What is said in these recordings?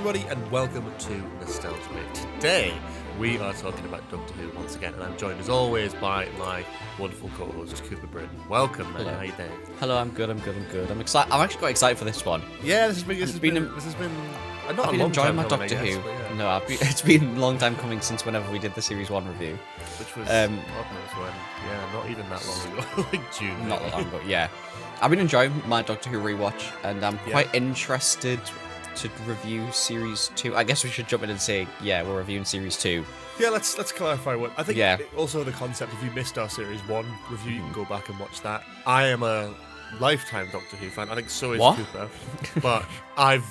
everybody, and welcome to Nostalgia Bit. Today, we are talking about Doctor Who once again, and I'm joined as always by my wonderful co-host, Cooper Britton. Welcome, man. Hello. How you doing? Hello, I'm good. I'm excited. I'm actually quite excited for this one. Yeah, this has been not I've a been long enjoying time my coming, Doctor I guess, Who. but yeah. No, it's been a long time coming since whenever we did the Series 1 review. Which was, God knows when. Yeah, not even that long ago. Like June. Not that long ago, yeah. I've been enjoying my Doctor Who rewatch, and I'm quite interested to review Series 2. I guess we should jump in and say, yeah, we're reviewing Series 2. Yeah, let's clarify what I think. Yeah. Also, the concept: if you missed our Series 1 review, you can go back and watch that. I am a lifetime Doctor Who fan. I think so is What? Cooper, but I've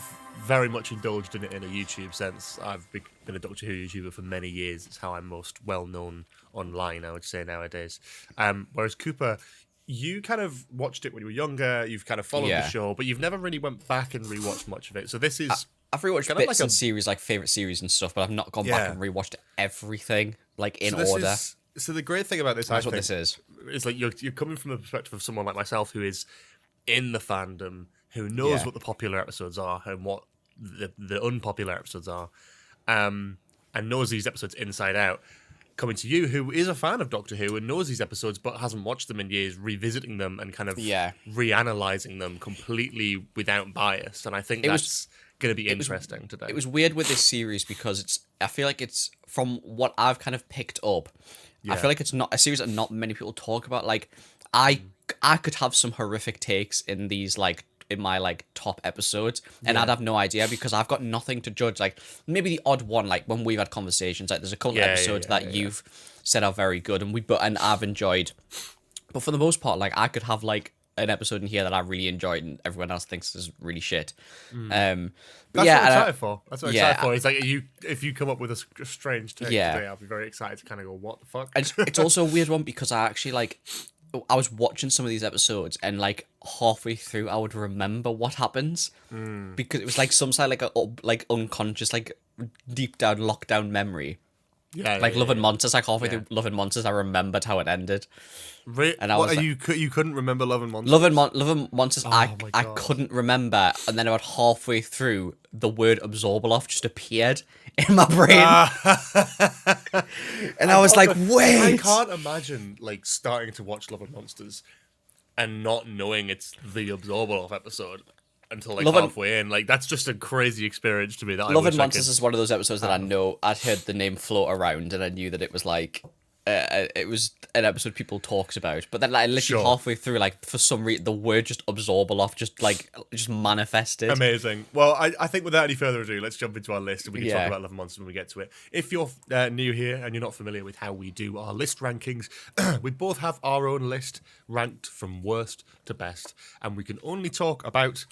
very much indulged in it in a YouTube sense. I've been a Doctor Who YouTuber for many years. It's how I'm most well known online, I would say, nowadays. Whereas Cooper, you kind of watched it when you were younger. You've kind of followed the show, but you've never really went back and rewatched much of it. So this is. I've rewatched kind of bits like and series, like favourite series and stuff, but I've not gone back and rewatched everything, like, in order. So the great thing about this, That's what this is. It's like you're coming from the perspective of someone like myself who is in the fandom, who knows what the popular episodes are and what the unpopular episodes are, and knows these episodes inside out. Coming to you, who is a fan of Doctor Who and knows these episodes but hasn't watched them in years, revisiting them and kind of reanalyzing them completely without bias. And I think that's going to be interesting today. It was weird with this series because I feel like it's, from what I've kind of picked up, I feel like it's not a series that not many people talk about. Like, I could have some horrific takes in these, like, in my, like, top episodes, and I'd have no idea because I've got nothing to judge. Like, maybe the odd one, like when we've had conversations, like there's a couple of episodes that you've said are very good and I've enjoyed, but for the most part, like, I could have like an episode in here that I really enjoyed and everyone else thinks is really shit. That's what I'm excited for. That's what I'm excited for. It's like if you come up with a strange take today, I'll be very excited to kind of go, what the fuck? It's also a weird one because I actually, like, I was watching some of these episodes and, like, halfway through I would remember what happens because it was like some side, like unconscious, like deep down lockdown memory. Love and Monsters, like halfway through Love and Monsters I remembered how it ended. And I was you couldn't remember Love and Monsters? Love and Monsters, I couldn't remember, and then about halfway through the word Absorbaloff just appeared in my brain. And I was like, wait! I can't imagine, like, starting to watch Love and Monsters and not knowing it's the Absorbaloff episode until, like, halfway in. Like, that's just a crazy experience to me. Love and Monsters is one of those episodes that I know, I'd heard the name float around and I knew that it was, like, it was an episode people talked about, but then, like, literally halfway through, like, for some reason, the word just Absorbaloff just manifested. Amazing. Well, I think without any further ado, let's jump into our list and we can talk about Love and Monsters when we get to it. If you're new here and you're not familiar with how we do our list rankings, we both have our own list ranked from worst to best, and we can only talk about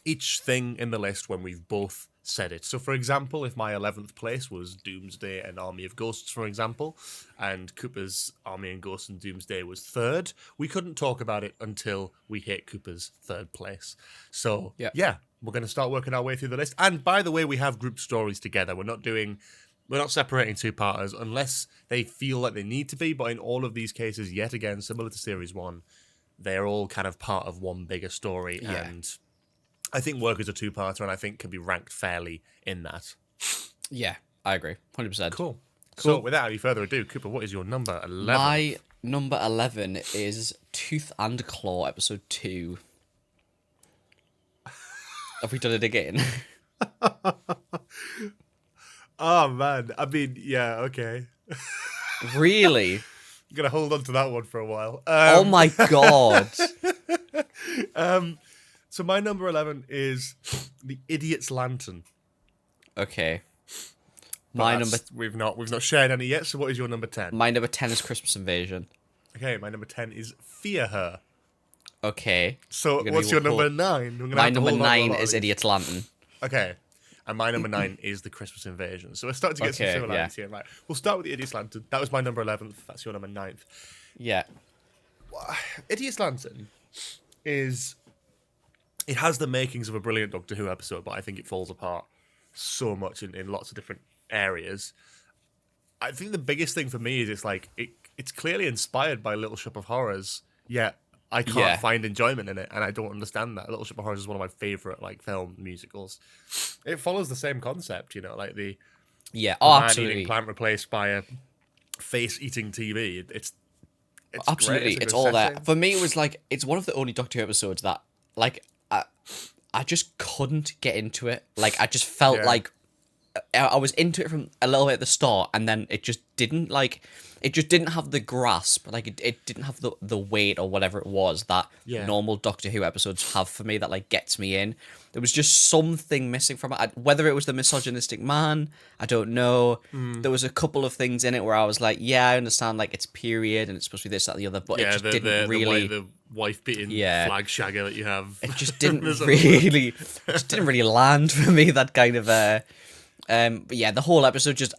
each thing in the list when we've both said it. So, for example, if my 11th place was Doomsday and Army of Ghosts, for example, and Cooper's Army and Ghosts and Doomsday was third, we couldn't talk about it until we hit Cooper's third place. So, we're going to start working our way through the list. And by the way, we have group stories together. We're not separating two-parters unless they feel like they need to be, but in all of these cases, yet again, similar to Series 1, they're all kind of part of one bigger story, and I think work as a two-parter, and I think can be ranked fairly in that. Yeah, I agree. 100%. Cool. So, without any further ado, Cooper, what is your number 11? My number 11 is Tooth and Claw, episode 2. Have we done it again? Oh, man. I mean, yeah, okay. Really? I'm going to hold on to that one for a while. Oh, my God. So my number 11 is The Idiot's Lantern. Okay. We've not shared any yet, so what is your number 10? My number 10 is Christmas Invasion. Okay, my number 10 is Fear Her. Okay. So what's your number 9? My number 9 is Idiot's Lantern. Okay. And my number 9 is The Christmas Invasion. So we're starting to get some similarities here. Right. We'll start with The Idiot's Lantern. That was my number 11th. That's your number 9th. Yeah. Idiot's Lantern is... It has the makings of a brilliant Doctor Who episode, but I think it falls apart so much in lots of different areas. I think the biggest thing for me is it's clearly inspired by Little Shop of Horrors, yet I can't find enjoyment in it, and I don't understand that. Little Shop of Horrors is one of my favorite like film musicals. It follows the same concept, you know, like the man absolutely eating plant replaced by a face eating TV. It's absolutely, great. it's all there. For me, it was like it's one of the only Doctor Who episodes that like I just couldn't get into it. Like I just felt like I was into it from a little bit at the start, and then it just didn't have the grasp, like it didn't have the weight or whatever it was that normal Doctor Who episodes have for me that like gets me in. There was just something missing from it. Whether it was the misogynistic man, I don't know. There was a couple of things in it where I was like, yeah, I understand, like it's period and it's supposed to be this, that, the other, but it just didn't really. The wife beating flag shagger that you have. It just didn't really land for me. That kind of but yeah, the whole episode just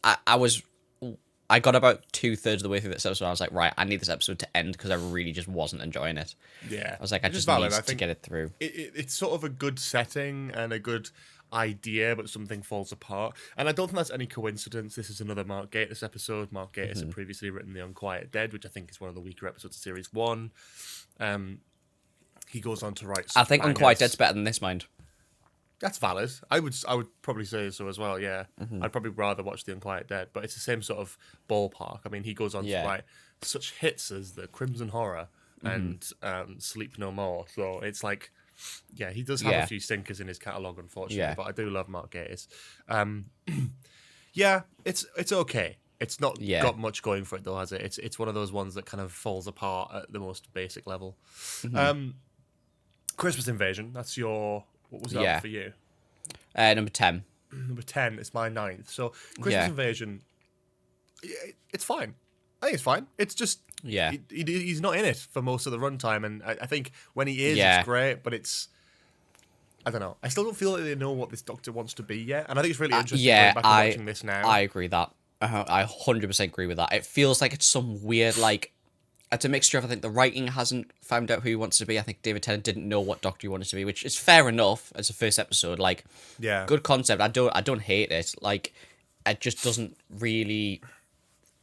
I got about 2/3 of the way through this episode. I was like, right, I need this episode to end because I really just wasn't enjoying it. Yeah, I was like, I just need to get it through. It's sort of a good setting and a good idea, but something falls apart. And I don't think that's any coincidence. This is another Mark Gatiss episode. Mark Gatiss had previously written The Unquiet Dead, which I think is one of the weaker episodes of Series 1. He goes on to write. I think Unquiet Dead's better than this, mind. That's valid. I would probably say so as well, yeah. I'd probably rather watch The Unquiet Dead, but it's the same sort of ballpark. I mean, he goes on to write such hits as The Crimson Horror and Sleep No More. So it's like, yeah, he does have a few stinkers in his catalogue, unfortunately, but I do love Mark Gatiss. Yeah, it's okay. It's not got much going for it, though, has it? It's one of those ones that kind of falls apart at the most basic level. Christmas Invasion, that's your... What was that for you? Number 10. Number 10 is my 9th. So, Christmas Invasion, it's fine. I think it's fine. It's just, he's not in it for most of the runtime, and I think when he is, it's great, but it's, I don't know. I still don't feel like they know what this Doctor wants to be yet, and I think it's really interesting going back and watching this now. I agree that. I 100% agree with that. It feels like it's some weird, like, it's a mixture of, I think the writing hasn't found out who he wants to be. I think David Tennant didn't know what Doctor he wanted to be, which is fair enough as a first episode. Like, good concept. I don't hate it. Like, it just doesn't really.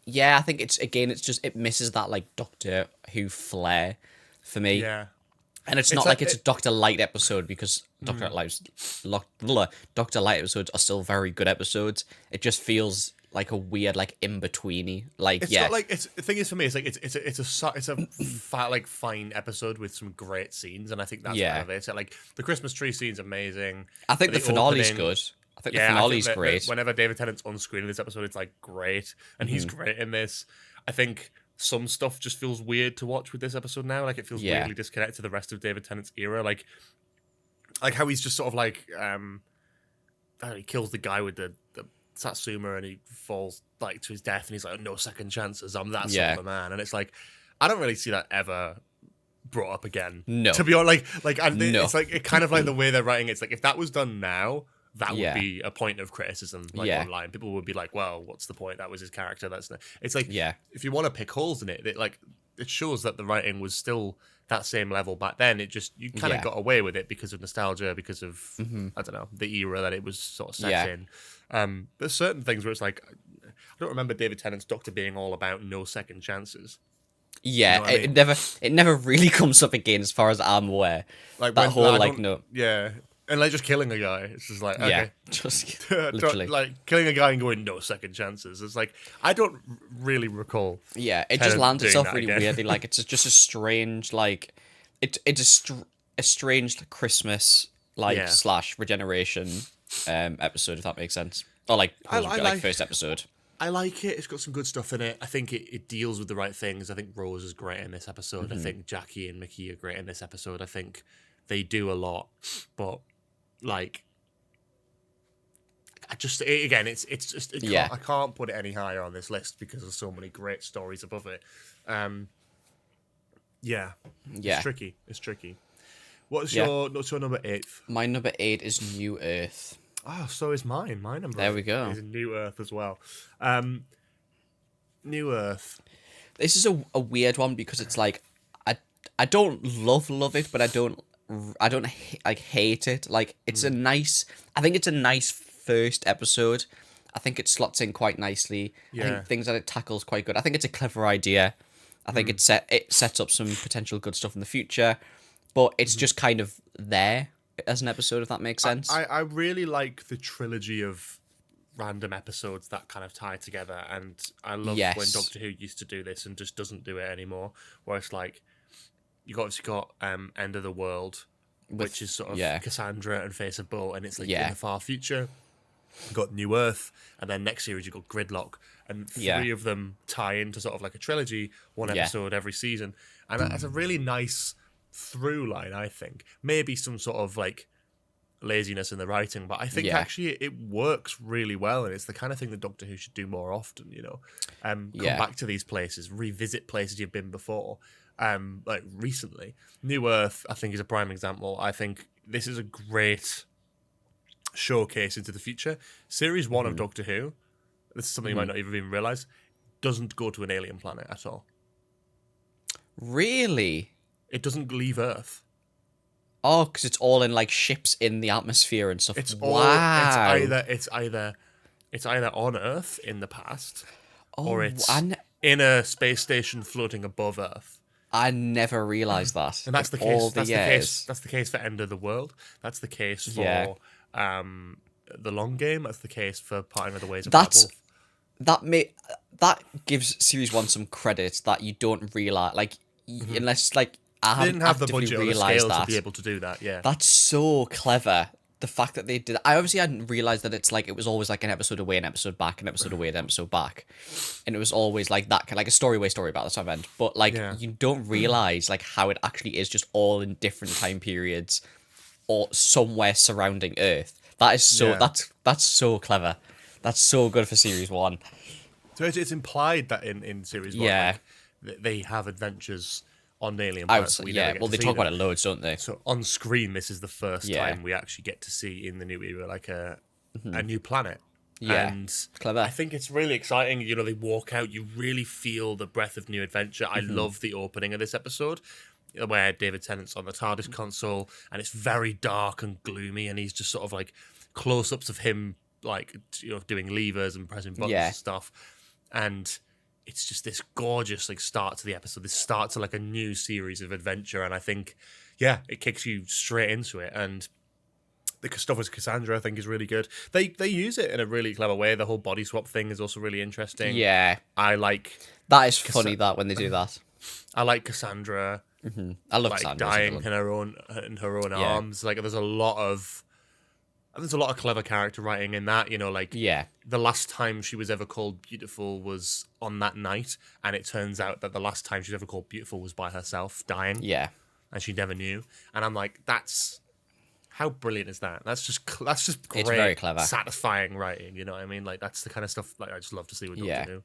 Yeah, I think it misses that like Doctor Who flair for me. Yeah, and it's not like it's a Doctor Light episode because Doctor Light episodes are still very good episodes. It just feels like a weird, like in betweeny, like it's not like it's the thing is for me. It's like it's a fine episode with some great scenes, and I think that's part of it. So, like the Christmas tree scene's amazing. I think the finale's good. I think the finale's great. Whenever David Tennant's on screen in this episode, it's like great, and he's great in this. I think some stuff just feels weird to watch with this episode now. Like it feels weirdly disconnected to the rest of David Tennant's era. Like how he's just sort of like he kills the guy with the Satsuma and he falls like to his death and he's like, no second chances, I'm that sort of a man. And it's like, I don't really see that ever brought up again. No. To be honest, it's like, it kind of like the way they're writing it's like, if that was done now, that would be a point of criticism online. People would be like, well, what's the point? That was his character. It's like, if you want to pick holes in it, it shows that the writing was still that same level back then. It just, you kind of got away with it because of nostalgia, because of, I don't know, the era that it was sort of set in. There's certain things where it's like, I don't remember David Tennant's Doctor being all about no second chances. Yeah, you know it never really comes up again as far as I'm aware. Like that whole no. Yeah, and like just killing a guy. It's just like okay, just literally like killing a guy and going no second chances. It's like I don't really recall. Yeah, it just lands itself really weirdly. Like it's just a strange like it's a strange Christmas / regeneration episode, if that makes sense, or like first episode. I like it. It's got some good stuff in it. I think it deals with the right things. I think Rose is great in this episode. I think Jackie and Mickey are great in this episode. I think they do a lot, but like, I just I can't put it any higher on this list because there's so many great stories above it. It's tricky. What's your number 8? My number 8 is New Earth. Oh, so is mine. My number there we go. Is New Earth as well. New Earth. This is a weird one because it's like I don't love it, but I don't hate it. Like it's I think it's a nice first episode. I think it slots in quite nicely. I think things that it tackles quite good. I think it's a clever idea. I think it sets up some potential good stuff in the future, but it's just kind of there as an episode, if that makes sense. I really like the trilogy of random episodes that kind of tie together, and I love when Doctor Who used to do this and just doesn't do it anymore, where it's like you've obviously got End of the World, which is sort of Cassandra and Face of Bow, and it's like in the far future. You've got New Earth, and then next series you've got Gridlock, and three of them tie into sort of like a trilogy, one episode every season, and that's a really nice through line, I think. Maybe some sort of like laziness in the writing, but I think actually it works really well, and it's the kind of thing that Doctor Who should do more often, you know. Come back to these places, revisit places you've been before. Like recently, New Earth, I think, is a prime example. I think this is a great showcase into the future. Series 1 of Doctor Who, this is something you might not even realise, doesn't go to an alien planet at all. Really? It doesn't leave Earth. Oh, because it's all in like ships in the atmosphere and stuff. It's wow. It's either on Earth in the past, or it's in a space station floating above Earth. I never realised that. And that's the case. That's the case for End of the World. That's the case for The Long Game. That's the case for Parting of the Ways of Babel. That gives Series 1 some credit that you don't realise, like unless like I didn't have the budget or the scale that. to be able to do that. Yeah, that's so clever. The fact that they did, I obviously hadn't realised that it's like it was always like an episode away, an episode back, an episode away, an episode back, and it was always like that, like a story away, story back. That's what I meant. But like you don't realise like how it actually is just all in different time periods, or somewhere surrounding Earth. That is so that's so clever. That's so good for Series 1. So it's implied that in Series 1, like, they have adventures on alien planets. Well, they talk about it loads, don't they? So on screen, this is the first time we actually get to see in the new era like a new planet. Yeah, and clever. I think it's really exciting. You know, they walk out, you really feel the breath of new adventure. I love the opening of this episode, where David Tennant's on the TARDIS console, and it's very dark and gloomy, and he's just sort of like close-ups of him, like, you know, doing levers and pressing buttons and stuff, and it's just this gorgeous like start to the episode. This start to like a new series of adventure, and I think, it kicks you straight into it. And the stuff with Cassandra, I think, is really good. They use it in a really clever way. The whole body swap thing is also really interesting. Yeah, I like that. Is funny that when they do that. I like Cassandra. I love like Cassandra dying in her own arms. Like there's a lot of clever character writing in that, you know, like the last time she was ever called beautiful was on that night, and it turns out that the last time she was ever called beautiful was by herself dying. Yeah. And she never knew. And I'm like, that's how brilliant is that? That's just great. It's very clever. Satisfying writing, you know what I mean? Like that's the kind of stuff like I just love to see with Doctor Who.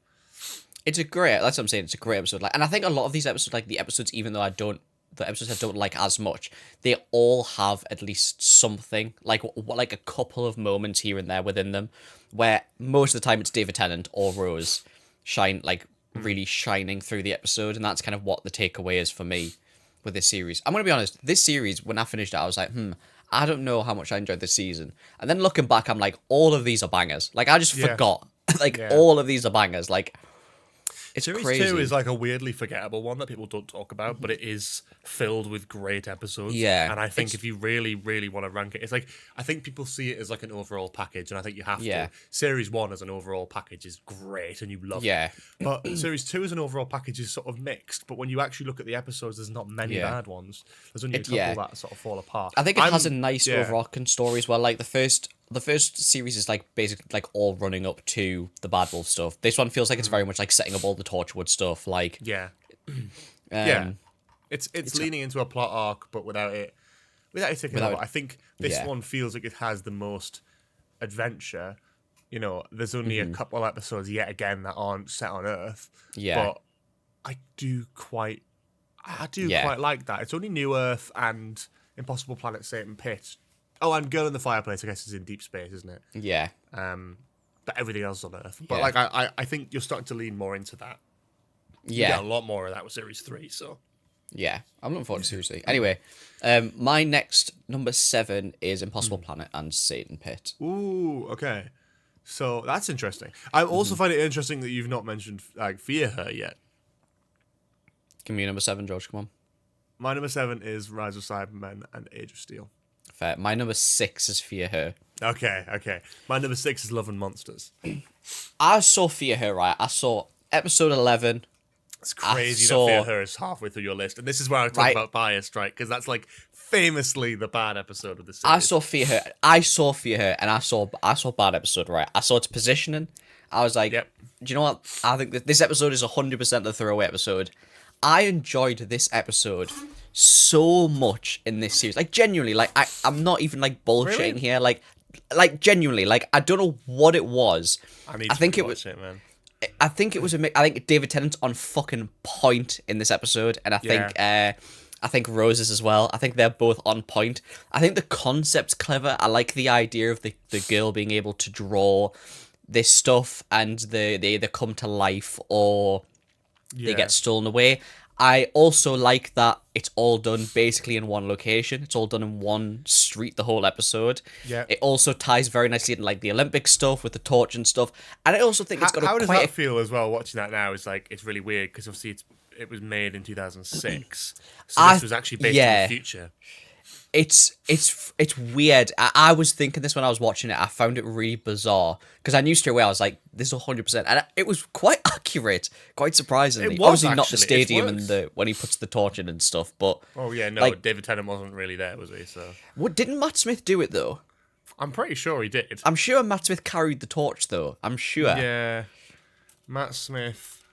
It's a great, that's what I'm saying, it's a great episode. Like, and I think a lot of these episodes, like the episodes, even though the episodes I don't like as much, they all have at least something, like a couple of moments here and there within them, where most of the time it's David Tennant or Rose really shining through the episode, and that's kind of what the takeaway is for me with this series. I'm going to be honest, this series, when I finished it, I was like, I don't know how much I enjoyed this season. And then looking back, I'm like, all of these are bangers. Like, I just forgot. All of these are bangers. Like, it's Series crazy. 2 is like a weirdly forgettable one that people don't talk about, but it is filled with great episodes. Yeah. And I think if you really, really want to rank it, it's like, I think people see it as like an overall package, and I think you have to. Series 1 as an overall package is great, and you love it. But Series 2 as an overall package is sort of mixed, but when you actually look at the episodes, there's not many bad ones. There's only a couple that sort of fall apart. I think it has a nice overarching story as well. Like, the first series is like basically like all running up to the Bad Wolf stuff. This one feels like it's very much like setting up all the Torchwood stuff. Like it's leaning into a plot arc, but without it taking over. I think this one feels like it has the most adventure. You know, there's only a couple of episodes yet again that aren't set on Earth. But I do quite like that. It's only New Earth and Impossible Planet Satan Pit. Oh, and Girl in the Fireplace, I guess, is in deep space, isn't it? Yeah. But everything else is on Earth. But like, I think you're starting to lean more into that. You get a lot more of that with Series 3, so. Yeah, I'm looking forward to Series 3. Anyway, my next number 7 is Impossible Planet and Satan Pit. Ooh, okay. So that's interesting. I also find it interesting that you've not mentioned like Fear Her yet. Give me number 7, George. Come on. My number 7 is Rise of Cybermen and Age of Steel. Fair. My number 6 is Fear Her. Okay. My number 6 is Love and Monsters. I saw Fear Her, right? I saw episode 11. It's crazy that Fear Her is halfway through your list. And this is where I talk about bias, right? Because that's like famously the bad episode of the series. I saw Fear Her, and I saw bad episode, right? I saw its positioning. I was like, yep. Do you know what? I think that this episode is 100% the throwaway episode. I enjoyed this episode so much in this series. Like, genuinely, like, I'm not even, like, bullshitting really? here. Like, genuinely, like, I don't know what it was. I think it was it, man. I think it was I think David Tennant's on fucking point in this episode, and I think Rose's as well. I think they're both on point. I think the concept's clever. I like the idea of the girl being able to draw this stuff and they either come to life or they get stolen away. I also like that it's all done basically in one location. It's all done in one street the whole episode. Yeah. It also ties very nicely in like the Olympic stuff with the torch and stuff. And I also think it's got how does that feel as well? Watching that now is like it's really weird because obviously it was made in 2006, so this was actually based in the future. It's weird. I was thinking this when I was watching it. I found it really bizarre because I knew straight away. I was like, "This is 100%," and it was quite accurate, quite surprisingly. Obviously, not the stadium and when he puts the torch in and stuff. But like, David Tennant wasn't really there, was he? So didn't Matt Smith do it though? I'm pretty sure he did. I'm sure Matt Smith carried the torch though. I'm sure. Yeah, Matt Smith.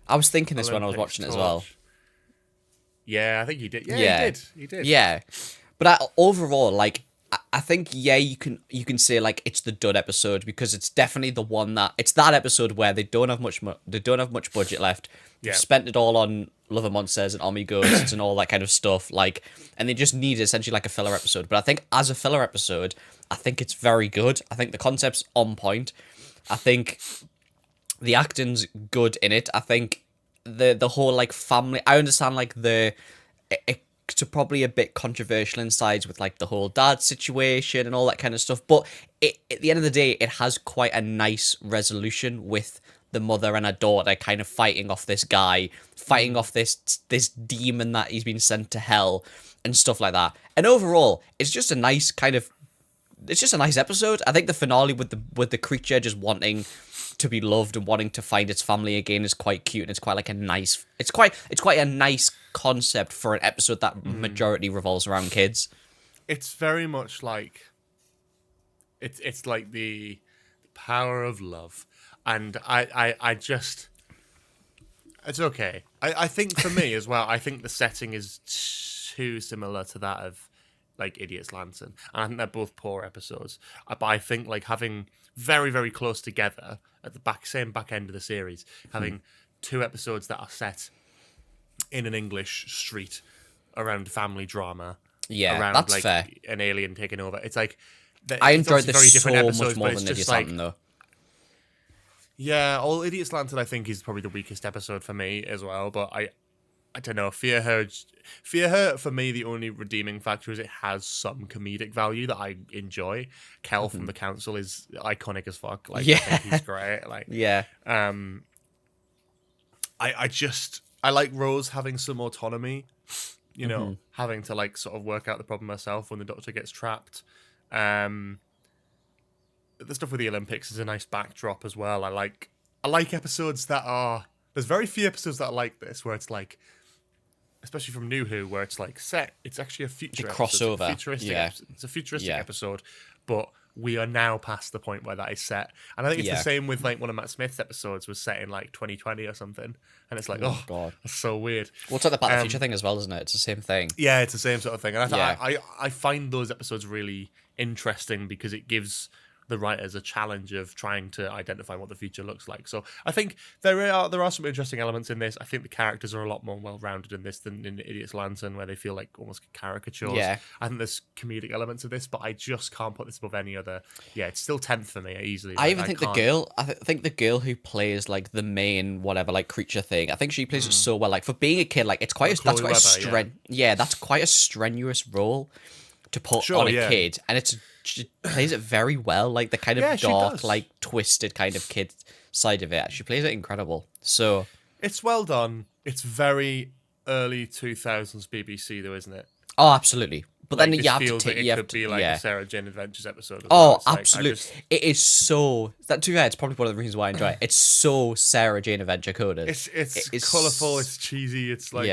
I was thinking this when I was watching it as well. Yeah, I think he did. Yeah, he did. Yeah, but overall, like, I think you can say like it's the dud episode because it's definitely the one it's that episode where they don't have much budget left. They've spent it all on Love and Monsters and Army Ghosts and all that kind of stuff. Like, and they just need essentially like a filler episode. But I think as a filler episode, I think it's very good. I think the concept's on point. I think the acting's good in it. I think the whole like family. I understand like it's probably a bit controversial in sides with like the whole dad situation and all that kind of stuff. But at the end of the day, it has quite a nice resolution with the mother and her daughter kind of fighting off this guy, fighting off this demon that he's been sent to hell and stuff like that. And overall, it's just a nice episode. I think the finale with the creature just wanting to be loved and wanting to find its family again is quite cute, and it's quite a nice concept for an episode that majority revolves around kids. It's very much like it's like the power of love, and I just it's okay. I think for me as well, I think the setting is too similar to that of like Idiot's Lantern, and I think they're both poor episodes. But I think like having very, very close together at the same back end of the series, having two episodes that are set in an English street around family drama, around that's like fair. An alien taking over. It's like I enjoyed this very so different episodes, much more but than it's Idiot's just like Lantern, though. Yeah, all Idiot's Lantern I think is probably the weakest episode for me as well. But I don't know. Fear Her for me, the only redeeming factor is it has some comedic value that I enjoy. Kel from the Council is iconic as fuck. Like, I think he's great. Like, I like Rose having some autonomy. You know, having to like sort of work out the problem herself when the Doctor gets trapped. The stuff with the Olympics is a nice backdrop as well. I like episodes that are. There's very few episodes that are like this, where it's like, especially from New Who, where it's like set. It's actually a future crossover. It's a futuristic episode, but we are now past the point where that is set. And I think it's the same with like one of Matt Smith's episodes was set in like 2020 or something, and it's like, oh god, that's so weird. Well, it's like the Back to the Future thing as well, isn't it? It's the same thing. Yeah, it's the same sort of thing, and I find those episodes really interesting because it gives the writers a challenge of trying to identify what the future looks like. So I think there are some interesting elements in this. I think the characters are a lot more well-rounded in this than in Idiot's Lantern, where they feel like almost caricatures. Yeah. I think there's comedic elements of this, but I just can't put this above any other. Yeah, it's still 10th for me easily. I think the girl who plays like the main whatever like creature thing, I think she plays it so well. Like for being a kid, like that's quite a strenuous role to put on a kid, and she plays it very well, like the kind of dark, like twisted kind of kid side of it. She plays it incredible. So It's well done. It's very early 2000s BBC, though, isn't it? Oh, absolutely. But Like, then you have to feels like take. it could be like a Sarah Jane Adventures episode. As Oh, well. It's absolutely. It is so. That too. Yeah, it's probably one of the reasons why I enjoy it. It's so Sarah Jane Adventure coded. It's colourful. It's cheesy. It's like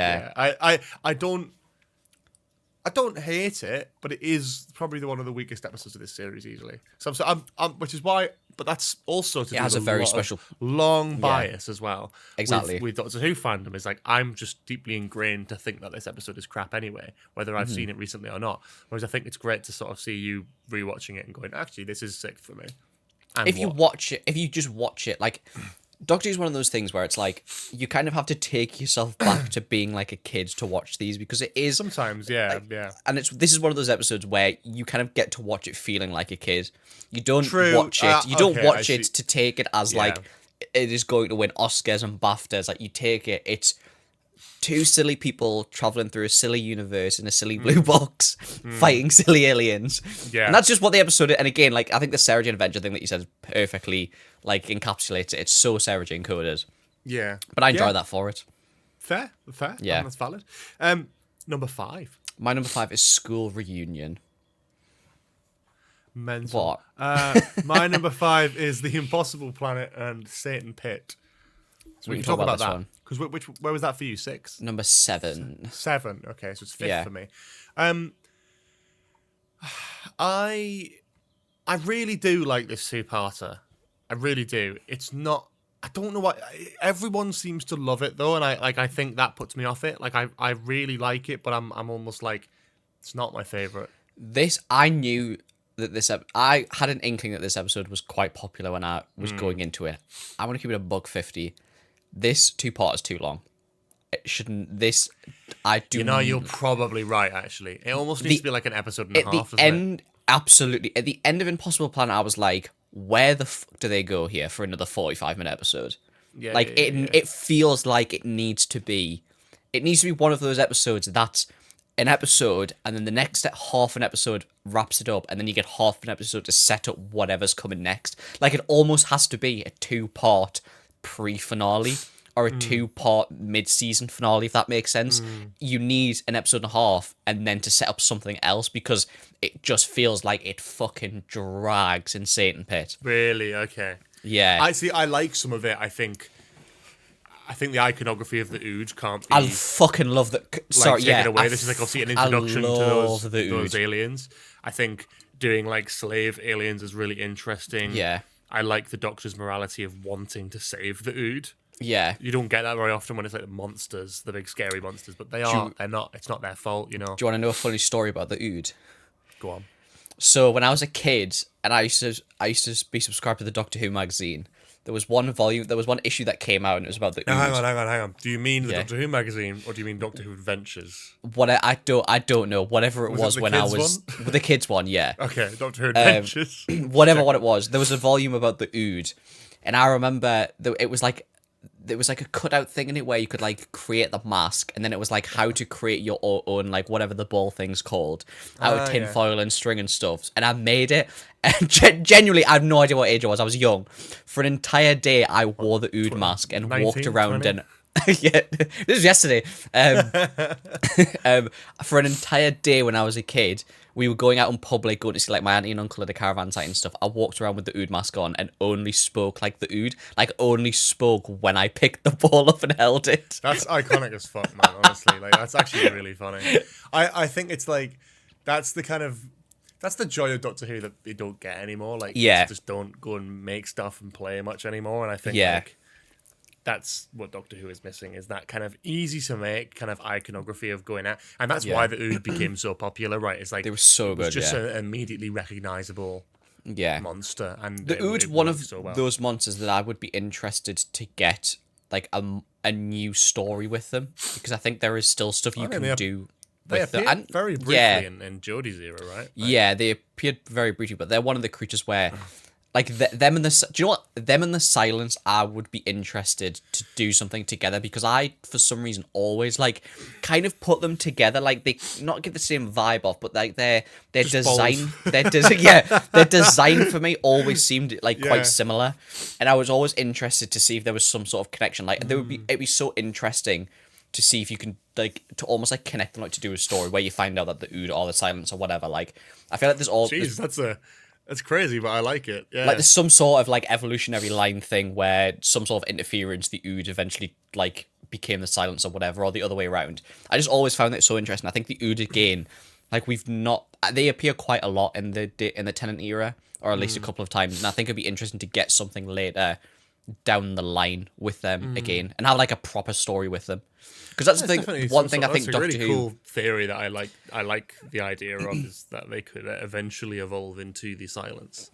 I don't hate it, but it is probably one of the weakest episodes of this series easily. So I'm which is why. But that's also to do with has a very special long bias as well. Exactly. With Doctor Who fandom is like I'm just deeply ingrained to think that this episode is crap anyway, whether I've seen it recently or not. Whereas I think it's great to sort of see you rewatching it and going, actually, this is sick for me. And if you just watch it, like Doctor Who is one of those things where it's like you kind of have to take yourself back to being like a kid to watch these because it is sometimes, and this is one of those episodes where you kind of get to watch it feeling like a kid. You don't watch it. You don't watch it to take it as like it is going to win Oscars and BAFTAs. Like you take it, it's two silly people traveling through a silly universe in a silly blue box, fighting silly aliens. Yeah, and that's just what the episode is. And again, like I think the Sarah Jane Adventure thing that you said perfectly like encapsulates it. It's so Sarah Jane coded. Yeah, but I enjoy that for it. Fair. Yeah, that's valid. Number 5. My number 5 is School Reunion. Mental. What? My number 5 is The Impossible Planet and Satan Pit. So we can talk about that. Because where was that for you? 6? Number 7. 7. Okay, so it's 5th for me. I really do like this two-parter. I really do. It's not. I don't know why. Everyone seems to love it though, and I think that puts me off it. Like I really like it, but I'm almost like it's not my favorite. I knew that I had an inkling that this episode was quite popular when I was going into it. I want to keep it a buck 50. This two-part is too long. It shouldn't. I do. You know, you're probably right. Actually, it almost needs to be like an episode and a half. At the end, absolutely. At the end of Impossible Planet, I was like, where the fuck do they go here for another 45-minute episode? Yeah, it feels like it needs to be one of those episodes that's an episode, and then the next half an episode wraps it up, and then you get half an episode to set up whatever's coming next. Like it almost has to be a 2-part pre-finale or a 2-part mid-season finale, if that makes sense. You need an episode and a half and then to set up something else because it just feels like it fucking drags in Satan Pit. Really? Okay. Yeah. I like some of it. I think the iconography of the Ood can't be. I fucking love that. Sorry, taken away. This is like obviously an introduction to those aliens. I think doing like slave aliens is really interesting. Yeah. I like the Doctor's morality of wanting to save the Ood. Yeah. You don't get that very often when it's like the monsters, the big scary monsters, but they're not. It's not their fault, you know. Do you want to know a funny story about the Ood? Go on. So when I was a kid and I used to be subscribed to the Doctor Who magazine, there was one issue that came out and it was about the Ood. Hang on. Do you mean the Doctor Who magazine or do you mean Doctor Who Adventures? I don't know. Whatever it was when I was the kids one, yeah. Okay, Doctor Who Adventures. Whatever what it was. There was a volume about the Ood. And I remember it was like there was like a cutout thing in it where you could like create the mask, and then it was like how to create your own like whatever the ball thing's called out of tinfoil and string and stuff. And I made it, and genuinely I have no idea what age I was. I was young. For an entire day, I wore the Ood mask and 19, walked around 20? And. Yeah, this was yesterday. For an entire day when I was a kid, we were going out in public, going to see like my auntie and uncle at a caravan site and stuff. I walked around with the Ood mask on and only spoke like the Ood, like only spoke when I picked the ball up and held it. That's iconic as fuck, man. Honestly, like that's actually really funny. I think it's like that's the joy of Doctor Who that they don't get anymore. Like, just don't go and make stuff and play much anymore. And I think like that's what Doctor Who is missing, is that kind of easy to make kind of iconography of going out. And that's why the Ood became so popular, right? It's like they were so good, just an immediately recognizable monster. And the Ood's one of those monsters that I would be interested to get like a new story with them, because I think there is still stuff you can do. They appeared very briefly in Jodie's era, right? Like, they appeared very briefly, but they're one of the creatures where like them and the, do you know what, them and the Silence, I would be interested to do something together, because I for some reason always like kind of put them together, like they not get the same vibe off, but like their Just design balls. their design for me always seemed like quite similar, and I was always interested to see if there was some sort of connection. Like it'd be so interesting to see if you can like to almost like connect them, like to do a story where you find out that the Ood or the Silence or whatever. Like I feel like there's all Jeez, that's crazy, but I like it. Yeah. like there's some sort of like evolutionary line thing where some sort of interference, the Ood eventually like became the Silence or whatever, or the other way around. I just always found that so interesting. I think the Ood again, like they appear quite a lot in the Tennant era, or at least a couple of times, and I think it'd be interesting to get something later down the line with them again, and have like a proper story with them. Because that's the thing. One thing I think that's a Doctor really Who. cool theory that I like. I like the idea of is that they could eventually evolve into the Silence.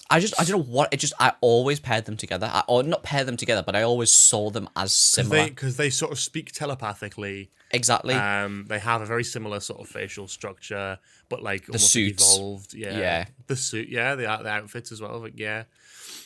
I don't know what it just. I always paired them together, or not pair them together, but I always saw them as similar. Because they sort of speak telepathically. Exactly. They have a very similar sort of facial structure, but like The almost suits. evolved. Yeah. Yeah. The suit. Yeah. The outfits as well. But yeah.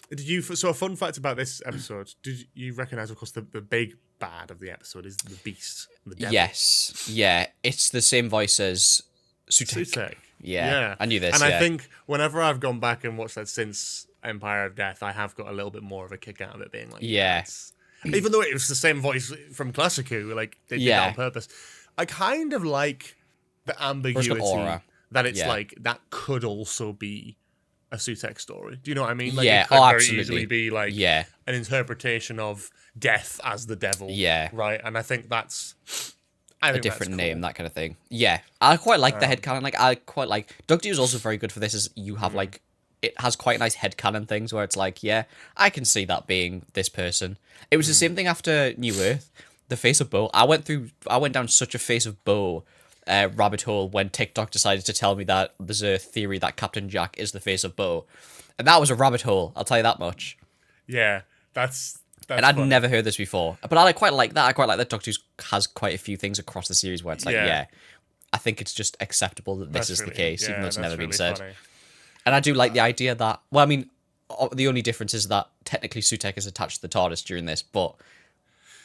Did you? So a fun fact about this episode. Did you recognize, of course, the big bad of the episode is the Beast, the devil. Yes. Yeah. It's the same voice as Sutek. Sutek. Yeah. I knew this. And yeah. I think whenever I've gone back and watched that since Empire of Death, I have got a little bit more of a kick out of it being like, Yeah. even though it was the same voice from Classic Who, like they did that on purpose. I kind of like the ambiguity aura. that it's Yeah. like that could also be a Sutek story. Do you know what I mean? Like, Yeah. it could Oh, very absolutely. easily be like Yeah. an interpretation of death as the devil. Yeah. Right. And I think that's A different name, that kind of thing. Yeah. I quite like the headcanon. Like, I quite like... Doctor Who's also very good for this, is you have, like... It has quite nice headcanon things where it's like, yeah, I can see that being this person. It was the same thing after New Earth. The Face of Bo. I went down such a Face of Bo rabbit hole when TikTok decided to tell me that there's a theory that Captain Jack is the Face of Bo. And that was a rabbit hole, I'll tell you that much. Yeah. That's and I'd funny. never heard this before. But I quite like that. I quite like that Doctor Who has quite a few things across the series where it's like, yeah, I think it's just acceptable that this is the case, even though it's never been said. Funny. And I do like the idea that, well, I mean, the only difference is that technically Sutek is attached to the TARDIS during this, but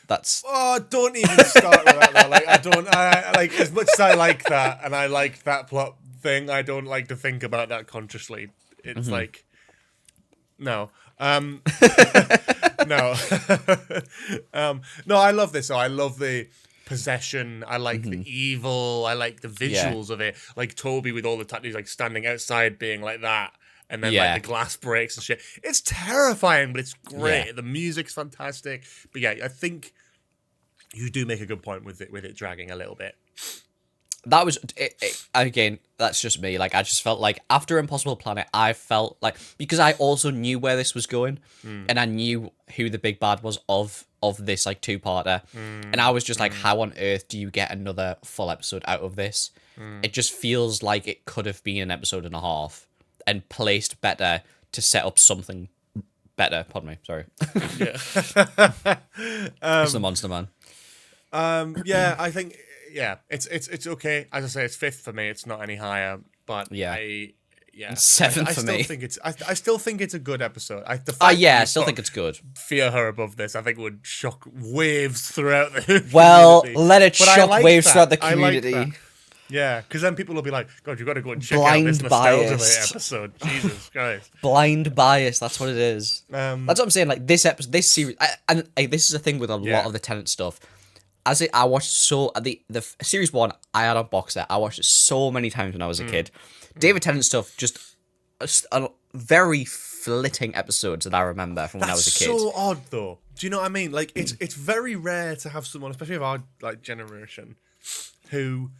that's... Oh, don't even start with that. Though. Like, I like, as much as I like that, and I like that plot thing, I don't like to think about that consciously. It's like, no. No. No, I love this. So I love the possession. I like the evil. I like the visuals of it. Like Toby with all the tattoos, like standing outside being like that. And then like the glass breaks and shit. It's terrifying, but it's great. Yeah. The music's fantastic. But yeah, I think you do make a good point with it dragging a little bit. That was again, that's just me. Like, I just felt like after Impossible Planet, I felt like, because I also knew where this was going, and I knew who the big bad was of this like two-parter, and I was just like, how on earth do you get another full episode out of this? It just feels like it could have been an episode and a half and placed better to set up something better. Pardon me, sorry. It's the Monster Man. Yeah, I think it's okay. As I say, it's fifth for me. It's not any higher, but Seventh for me. I still think it's a good episode. I still think it's good. Fear Her above this, I think, would shock waves throughout the Well, community. let it But I shock like waves that. throughout the I like community. that. Yeah, because then people will be like, God, you've got to go and check Blind out this Nostalgia biased. episode. Jesus Christ. Blind bias, that's what it is. That's what I'm saying. Like, this series, and this is a thing with a lot of the Tennant stuff. I watched the series 1, I had on box set. I watched it so many times when I was a kid. David Tennant stuff, just a very flitting episodes that I remember from when I was a kid. That's so odd, though. Do you know what I mean? Like, it's very rare to have someone, especially of our like generation, who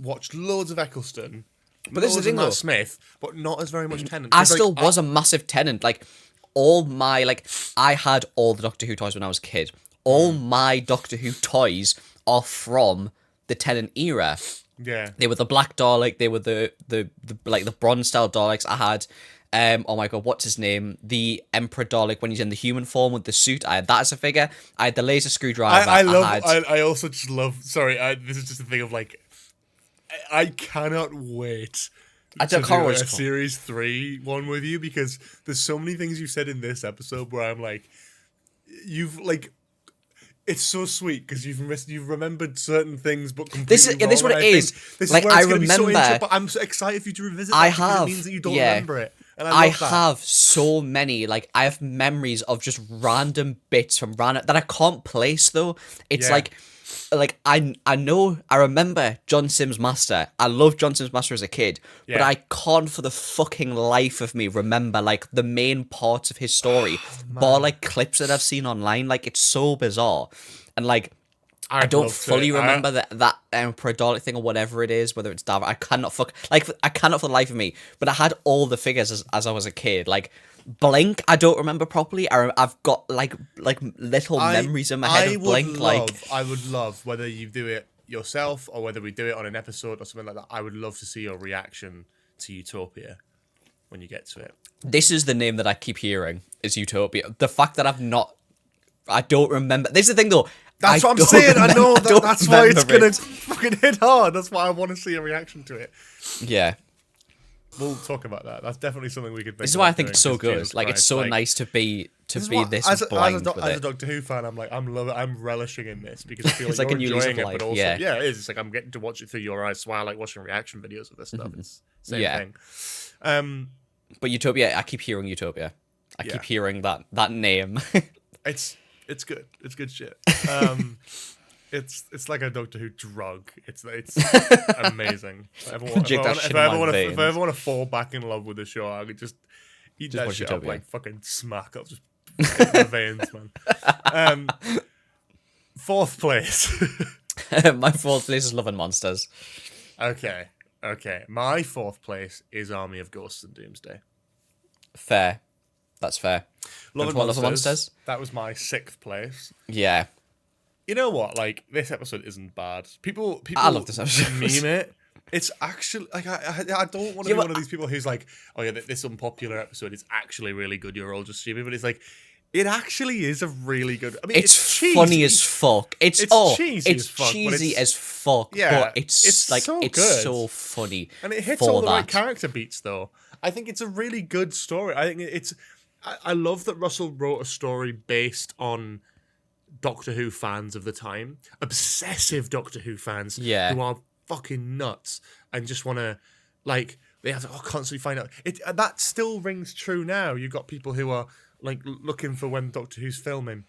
watched loads of Eccleston, but this is the thing, Matt though. Smith, but not as very much Tennant. I 'Cause, still like, was a massive Tennant. Like, I had all the Doctor Who toys when I was a kid. All my Doctor Who toys are from the Tennant era. Yeah. They were the black Dalek. They were the bronze style Daleks. I had, oh my god, what's his name? The Emperor Dalek when he's in the human form with the suit. I had that as a figure. I had the laser screwdriver. I also just love. Sorry, this is just a thing of like, I cannot wait I don't do know a series 3 one with you, because there's so many things you said in this episode where I'm like, you've like, it's so sweet because you've remembered certain things, but completely this is what it is. This like is where I it's remember, but I'm so excited for you to revisit. I that have. It means that you don't remember it, and I love that. have so many. Like I have memories of just random bits from random that I can't place though. It's like I know I remember John Sims Master. I loved John Sims Master as a kid, but I can't for the fucking life of me remember like the main parts of his story, bar like clips that I've seen online. Like it's so bizarre, and like I don't fully remember that Emperor Dalek thing or whatever it is, whether it's Dav. I cannot for the life of me. But I had all the figures as I was a kid, like. Blink, I don't remember properly. I've got like little memories in my head of Blink. I would love whether you do it yourself or whether we do it on an episode or something like that. I would love to see your reaction to Utopia when you get to it. This is the name that I keep hearing is Utopia. The fact that I don't remember. This is the thing though. That's what I'm saying. I know that's why it's gonna fucking hit hard. That's why I want to see a reaction to it. Yeah. We'll talk about that. That's definitely something we could think. This is why I think it's so good. Like it's so nice to be this blind as a Doctor Who fan, I'm like I'm relishing in this because I feel it's like like you're a new lease enjoying of it, but life. also Yeah, it is. It's like I'm getting to watch it through your eyes, so I like watching reaction videos of this stuff. It's the same thing. But Utopia, I keep hearing Utopia. I keep hearing that name. It's good. It's good shit. It's like a Doctor Who drug. It's amazing. If I ever want to fall back in love with the show, I could just eat that shit up like fucking smack up, just in my veins, man. Fourth place. My fourth place is Love and Monsters. Okay. My fourth place is Army of Ghosts and Doomsday. Fair. That's fair. Love and Monsters. That was my sixth place. Yeah. You know what? Like, this episode isn't bad. People I love this episode. Meme it. It's actually like I don't want to be one of these people w's like, oh yeah, this unpopular episode is actually really good. You're all just stupid, but it's like it actually is a really good. I mean, it's funny as fuck. It's cheesy as fuck. Yeah, but it's like so it's so funny, and it hits all the right character beats. Though I think it's a really good story. I think it's. I love that Russell wrote a story based on Doctor Who fans of the time, obsessive Doctor Who fans, who are fucking nuts and just want to, like, they have to constantly find out. That still rings true now. You've got people who are like looking for when Doctor Who's filming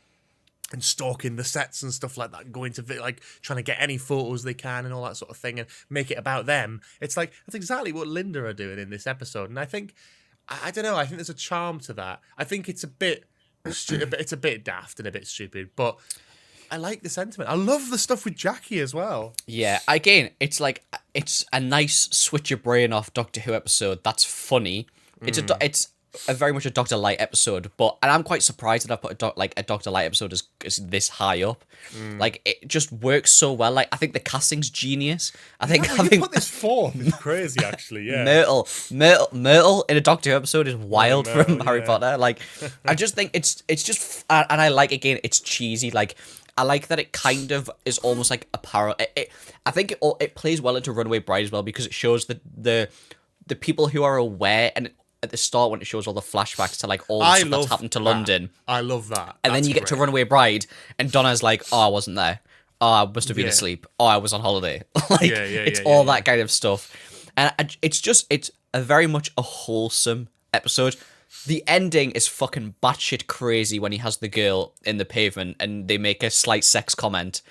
and stalking the sets and stuff like that, going to like trying to get any photos they can and all that sort of thing and make it about them. It's like that's exactly what Linda are doing in this episode, and I think I don't know. I think there's a charm to that. I think it's a bit daft and a bit stupid, but I like the sentiment. I love the stuff with Jackie as well. Yeah, again, it's like it's a nice switch your brain off Doctor Who episode. That's funny. It's a very much a Doctor Light episode, and I'm quite surprised that I put a Doctor Light episode is this high up. Like it just works so well. Like I think the casting's genius. I think you put this fourth is crazy. Actually, yeah. Myrtle in a Doctor Who episode is wild from Harry Potter. Like I just think it's just, and I like again it's cheesy. Like I like that it kind of is almost like a parallel. I think it plays well into Runaway Bride as well because it shows the people who are aware and. At the start, when it shows all the flashbacks to like all the stuff that's happened to London, I love that. And then you get to Runaway Bride, and Donna's like, "Oh, I wasn't there. Oh, I must have been asleep. Oh, I was on holiday." It's all that kind of stuff, and it's a very much a wholesome episode. The ending is fucking batshit crazy when he has the girl in the pavement, and they make a slight sex comment.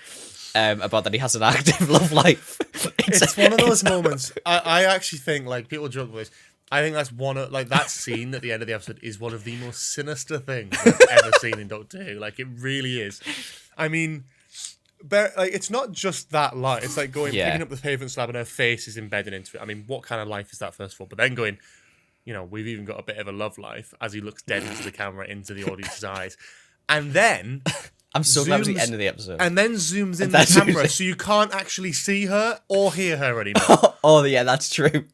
About that he has an active love life. It's one of those moments. I actually think like people joke with this. I think that's one of like that scene at the end of the episode is one of the most sinister things I've ever seen in Doctor Who. Like it really is. I mean, like it's not just that light. It's like picking up the pavement slab and her face is embedded into it. I mean, what kind of life is that first of all? But then going, you know, we've even got a bit of a love life as he looks dead into the camera, into the audience's eyes, and then. I'm so glad it's the end of the episode. And then zooms in the camera so you can't actually see her or hear her anymore. Oh, yeah, that's true.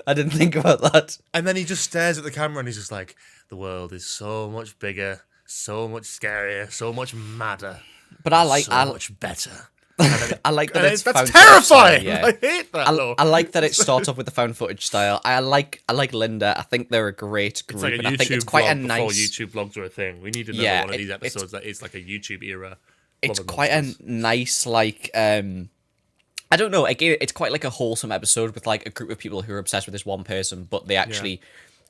I didn't think about that. And then he just stares at the camera and he's just like, the world is so much bigger, so much scarier, so much madder. But I like... so much better. I like that it's that's found terrifying. footage style, yeah. I hate that. I like that it starts off with the found footage style. I like Linda. I think they're a great group. It's like a and I think YouTube it's quite vlog a nice. before YouTube vlogs were a thing. We need another one of these episodes that is like a YouTube era. It's quite a nice like. I don't know. Again, it's quite like a wholesome episode with like a group of people who are obsessed with this one person, but they actually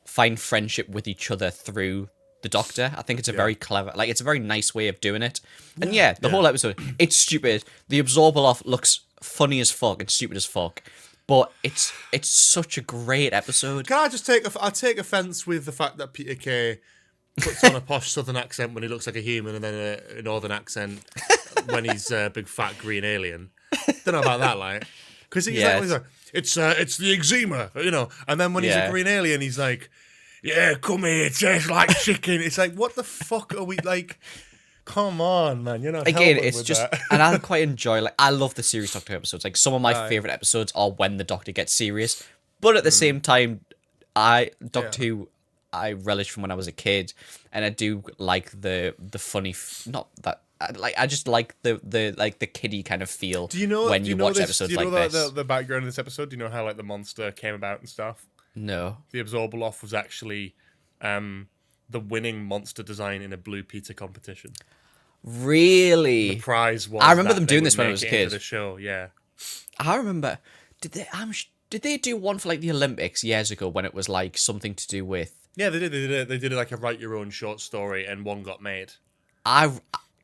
find friendship with each other through the Doctor. I think it's a very clever, like it's a very nice way of doing it. And the whole episode, it's stupid. The Absorbaloff looks funny as fuck and stupid as fuck, but it's such a great episode. Can I just take offence with the fact that Peter Kay puts on a posh southern accent when he looks like a human, and then a northern accent when he's a big fat green alien. Don't know about that, like, because he's like, it's the eczema, you know. And then when he's a green alien, he's like, yeah, come here, it tastes like chicken. It's like, what the fuck are we like? Come on, man. You're not again. helping It's with just, that. and I quite enjoy. Like, I love the serious Doctor episodes. Like, some of my favorite episodes are when the Doctor gets serious, but at the same time, Doctor Who, I relish from when I was a kid, and I do like the funny. Not that. I just like the kiddie kind of feel. Do you know when you watch this, episodes do you know like this? the background of this episode? Do you know how like the monster came about and stuff? No. The Absorbaloff was actually the winning monster design in a Blue Peter competition. Really? The prize was. I remember them they doing would this when I make was a it kid. into the show, yeah. I remember. Did they do one for like the Olympics years ago when it was like something to do with? Yeah, they did. They did like a write your own short story, and one got made.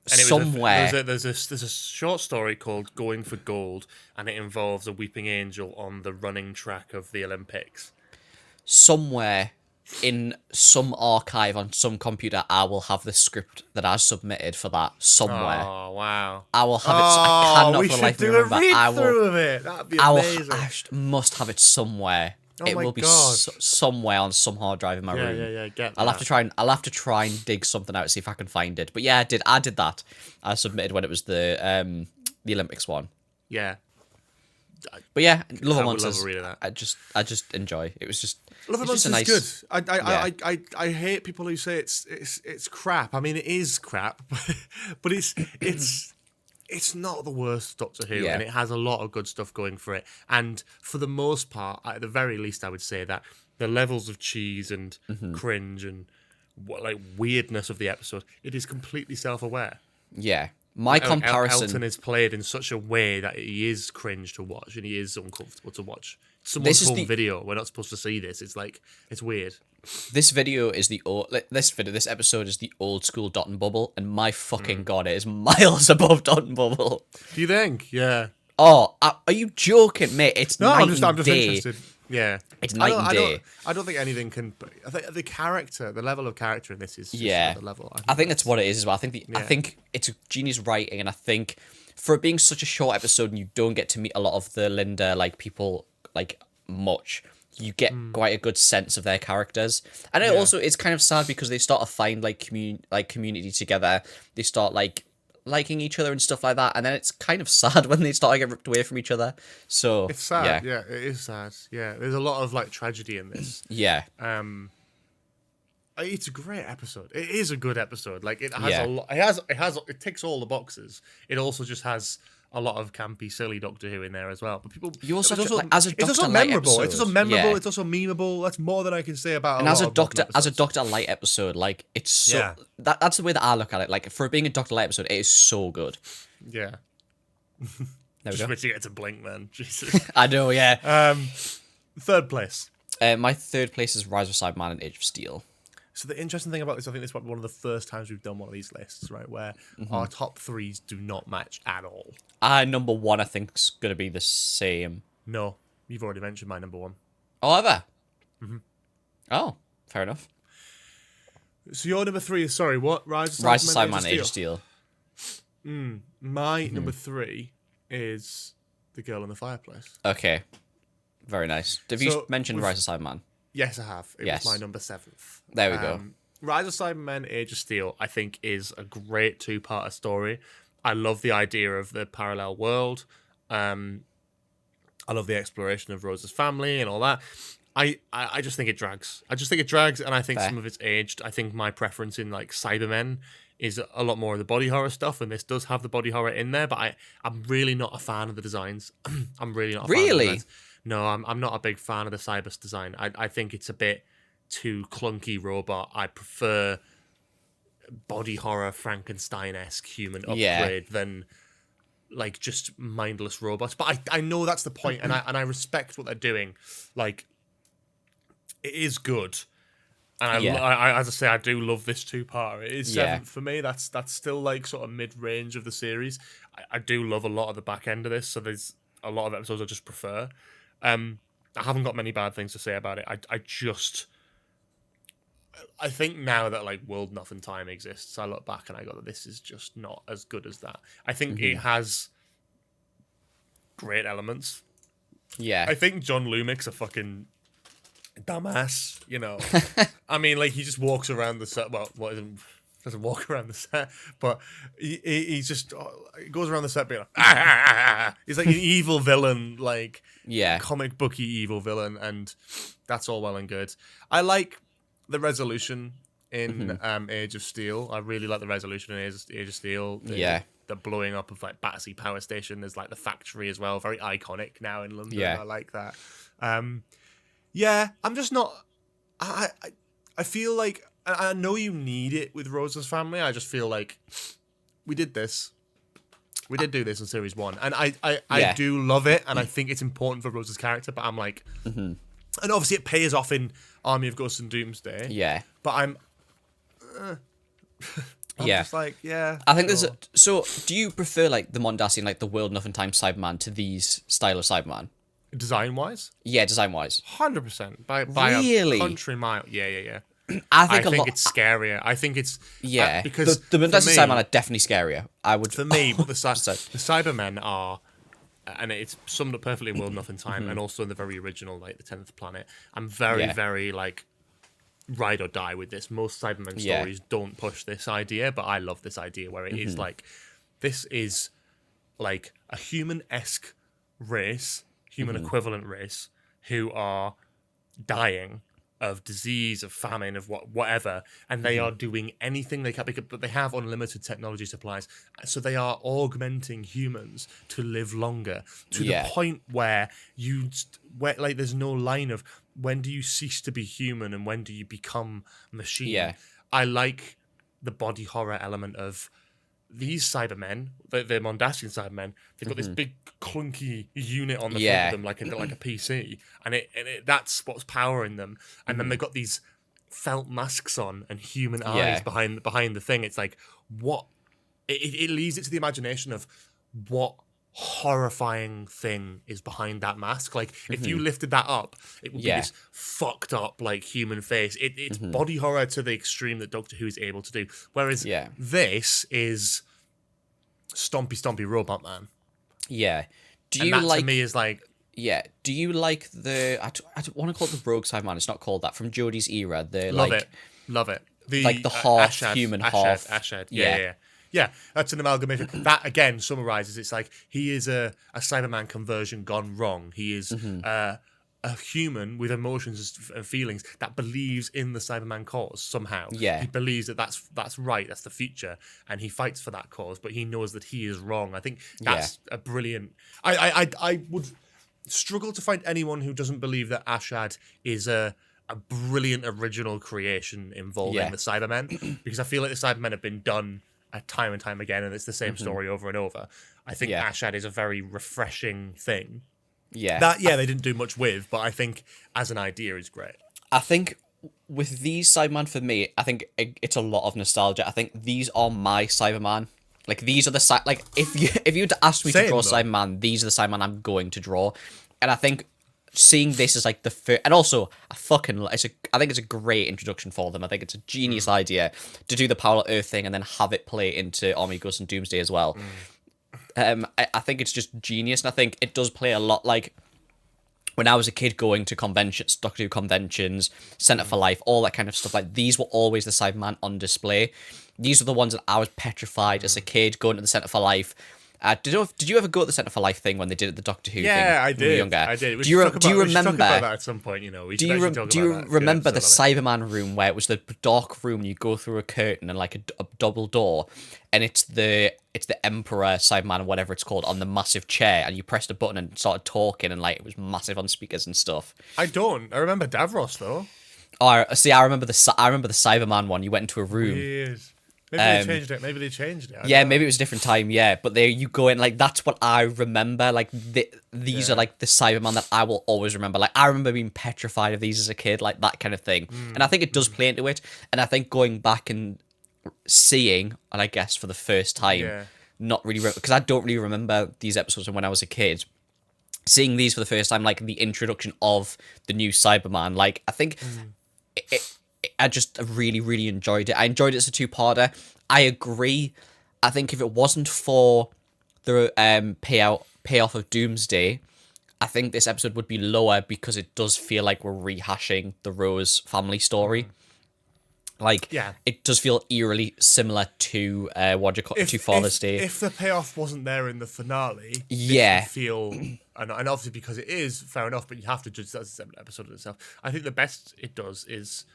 Somewhere there's a short story called "Going for Gold," and it involves a weeping angel on the running track of the Olympics. Somewhere in some archive on some computer, I will have the script that I submitted for that somewhere. Oh wow! I will have it. I cannot we for should life do remember. a read I through will. of it. That'd be amazing. Must have it somewhere. Oh it my will be God. somewhere on some hard drive in my room. Yeah. Get I'll have that. to try and dig something out, see if I can find it. But yeah, I did that. I submitted when it was the Olympics one. Yeah. But yeah, Love I and would love Monsters. a read of that. I just enjoy. It was just Love and it's just Monsters a is good. I hate people who say it's crap. I mean, it is crap, but it's not the worst Doctor Who, and it has a lot of good stuff going for it. And for the most part, at the very least, I would say that the levels of cheese and cringe and weirdness of the episode, it is completely self-aware. Yeah. My comparison. Elton is played in such a way that he is cringe to watch and he is uncomfortable to watch. Someone's home video. We're not supposed to see this. It's like, it's weird. This video is this episode is the old school Dot and Bubble, and my fucking god, it is miles above Dot and Bubble. Do you think? Yeah. Oh, are you joking, mate? It's No, night I'm just and day. interested. Yeah. It's night and day. I don't think anything can. I think the level of character in this is just another level. I think that's what it is as well. I think it's genius writing, and I think for it being such a short episode and you don't get to meet a lot of the Linda people much, you get quite a good sense of their characters. And it also it's kind of sad because they start to find community together. They start liking each other and stuff like that, and then it's kind of sad when they start to get ripped away from each other. So it's sad. Yeah, it is sad. Yeah, there's a lot of tragedy in this. Yeah. It's a great episode. It is a good episode. It has a lot. It ticks all the boxes. It also just has a lot of campy, silly Doctor Who in there as well. But people, you also it's have to, as a Doctor it's also Light memorable. episode, It's also memorable. It's also memeable. That's more than I can say about. And as a Doctor Light episode, it's so that's the way that I look at it. For being a Doctor Light episode, it is so good. Yeah. There we just go. wait to get to blink, man. Jesus. I know. Yeah. Third place. My third place is Rise of Cyberman and Age of Steel. So the interesting thing about this, I think this is one of the first times we've done one of these lists, right, where our top threes do not match at all. Number one, I think, is going to be the same. No, you've already mentioned my number one. Oh, ever? Mm-hmm. Oh, fair enough. So your number three is, sorry, what? Rise of Cyberman and Age of Steel. My number three is The Girl in the Fireplace. Okay. Very nice. Have you mentioned Rise of Cyberman? Yes, I have. It was my number 7th. There we go. Rise of Cybermen, Age of Steel, I think, is a great two-parter story. I love the idea of the parallel world. I love the exploration of Rose's family and all that. I just think it drags. And I think some of it's aged. I think my preference in Cybermen is a lot more of the body horror stuff, and this does have the body horror in there. But I'm really not a fan of the designs. I'm really not. A fan of the designs. No, I'm not a big fan of the Cybus design. I think it's a bit too clunky robot. I prefer body horror Frankenstein-esque human upgrade than like just mindless robots. But I know that's the point, and I respect what they're doing. Like, it is good. And I as I say, I do love this two-parter. It is 7th for me. That's still like sort of mid-range of the series. I do love a lot of the back end of this, so there's a lot of episodes I just prefer. I haven't got many bad things to say about it. I think now that like World Nothing Time exists, I look back and I go that this is just not as good as that. I think it has great elements. Yeah. I think John Lumick's a fucking dumbass, you know. I mean, like, he just walks around the set. Well, doesn't walk around the set, but he just he goes around the set being like, he's like an evil villain, like comic booky evil villain, and that's all well and good. I like the resolution in Age of Steel. I really like the resolution in Age of Steel. The blowing up of like Battersea Power Station. There's like the factory as well, very iconic now in London. I like that. I'm just not. I feel like I know you need it with Rosa's family. I just feel like we did this. We did do this in series 1, and I do love it, and I think it's important for Rosa's character. But I'm like, and obviously it pays off in Army of Ghosts and Doomsday. Yeah, but I'm just like, I think there's a. So, do you prefer like the Mondasian, like the World Nothing Time Cyberman, to these style of Cyberman? Design wise? Yeah, design wise. 100%. By really? A country mile. Yeah. I think it's scarier. I think it's because the Mondasian Cybermen are definitely scarier. I would for me, what the Cybermen are, and it's summed up perfectly in World Nothing Time, and also in the very original, like the 10th Planet. I'm very, very like ride or die with this. Most Cybermen stories don't push this idea, but I love this idea where it is like, this is like a human-esque race, human equivalent race, who are dying of disease, of famine, of whatever, and they are doing anything they can, but they have unlimited technology supplies, so they are augmenting humans to live longer, to the point where like there's no line of when do you cease to be human and when do you become machine. I like the body horror element of these Cybermen, the Mondasian Cybermen. They've got this big clunky unit on the front of them, like a PC, and that's what's powering them. And then they've got these felt masks on and human eyes behind the thing. It's like, what? It leaves it to the imagination of what horrifying thing is behind that mask. Like, if you lifted that up, it would be this fucked up like human face. It's body horror to the extreme that Doctor Who is able to do. Whereas this is stompy robot man. Yeah. To me is like, do you like the I don't want to call it the Rogue Cyberman, it's not called that, from Jodie's era, the love it the half human, half Ashad. Yeah, that's an amalgamation. That, again, summarizes, it's like he is a Cyberman conversion gone wrong. He is a human with emotions and feelings that believes in the Cyberman cause somehow. Yeah. He believes that that's right, that's the future, and he fights for that cause, but he knows that he is wrong. I think that's a brilliant... I would struggle to find anyone who doesn't believe that Ashad is a brilliant original creation involving the Cybermen, because I feel like the Cybermen have been done time and time again, and it's the same story over and over. I think Ashad is a very refreshing thing. They didn't do much with, but I think as an idea is great. I think with these Cyberman, for me, I think it's a lot of nostalgia. I think these are my Cyberman. Like, these are the like if you were to ask me to draw Cyberman, these are the Cyberman I'm going to draw. And I think seeing this as like the first, and also I think it's a great introduction for them. I think it's a genius idea to do the parallel Earth thing and then have it play into Army Ghosts and Doomsday as well. I think it's just genius, and I think it does play a lot like when I was a kid going to conventions, Doctor Who conventions, Centre for Life, all that kind of stuff. Like, these were always the Cyberman on display. These are the ones that I was petrified as a kid going to the Centre for Life, Did you ever go to the Centre for Life thing when they did the Doctor Who thing? Yeah, I when you were did. younger? I did. Do you remember? We should talk about that at some point. You know, Do you remember the Cyberman room where it was the dark room? You go through a curtain and like a double door, and it's the Emperor Cyberman or whatever it's called on the massive chair, and you pressed a button and started talking, and like it was massive on speakers and stuff. I don't. I remember Davros though. Oh, I remember the Cyberman one. You went into a room. Weird. Maybe they changed it. Yeah, maybe it was a different time. Yeah, but there you go in. Like that's what I remember. Like these are like the Cyberman that I will always remember. Like I remember being petrified of these as a kid, like that kind of thing. And I think it does play into it. And I think going back and seeing, and I guess for the first time, not really because I don't really remember these episodes from when I was a kid. Seeing these for the first time, like the introduction of the new Cyberman, like I think. I just really, really enjoyed it. I enjoyed it as a two-parter. I agree. I think if it wasn't for the payoff of Doomsday, I think this episode would be lower because it does feel like we're rehashing the Rose family story. Like, it does feel eerily similar to to Father's Day. If the payoff wasn't there in the finale, it would feel, and obviously because it is, fair enough, but you have to judge that as a separate episode of itself. I think the best it does is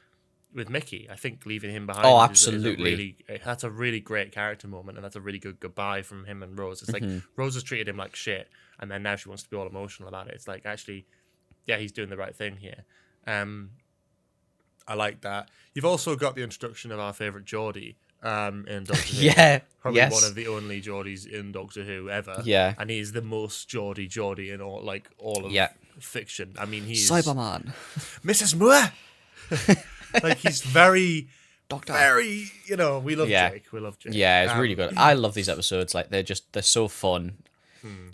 with Mickey. I think leaving him behind. Oh, absolutely. That's a really great character moment, and that's a really good goodbye from him and Rose. It's like Rose has treated him like shit, and then now she wants to be all emotional about it. It's like, actually, yeah, he's doing the right thing here. I like that. You've also got the introduction of our favourite Geordie in Doctor Who. Probably one of the only Geordies in Doctor Who ever. Yeah. And he's the most Geordie in all of fiction. I mean, he's... Cyberman. Mrs. Moore! Like, he's very... Doctor. Very, we love Jake. We love Jake. Yeah, it's really good. I love these episodes. Like, they're so fun.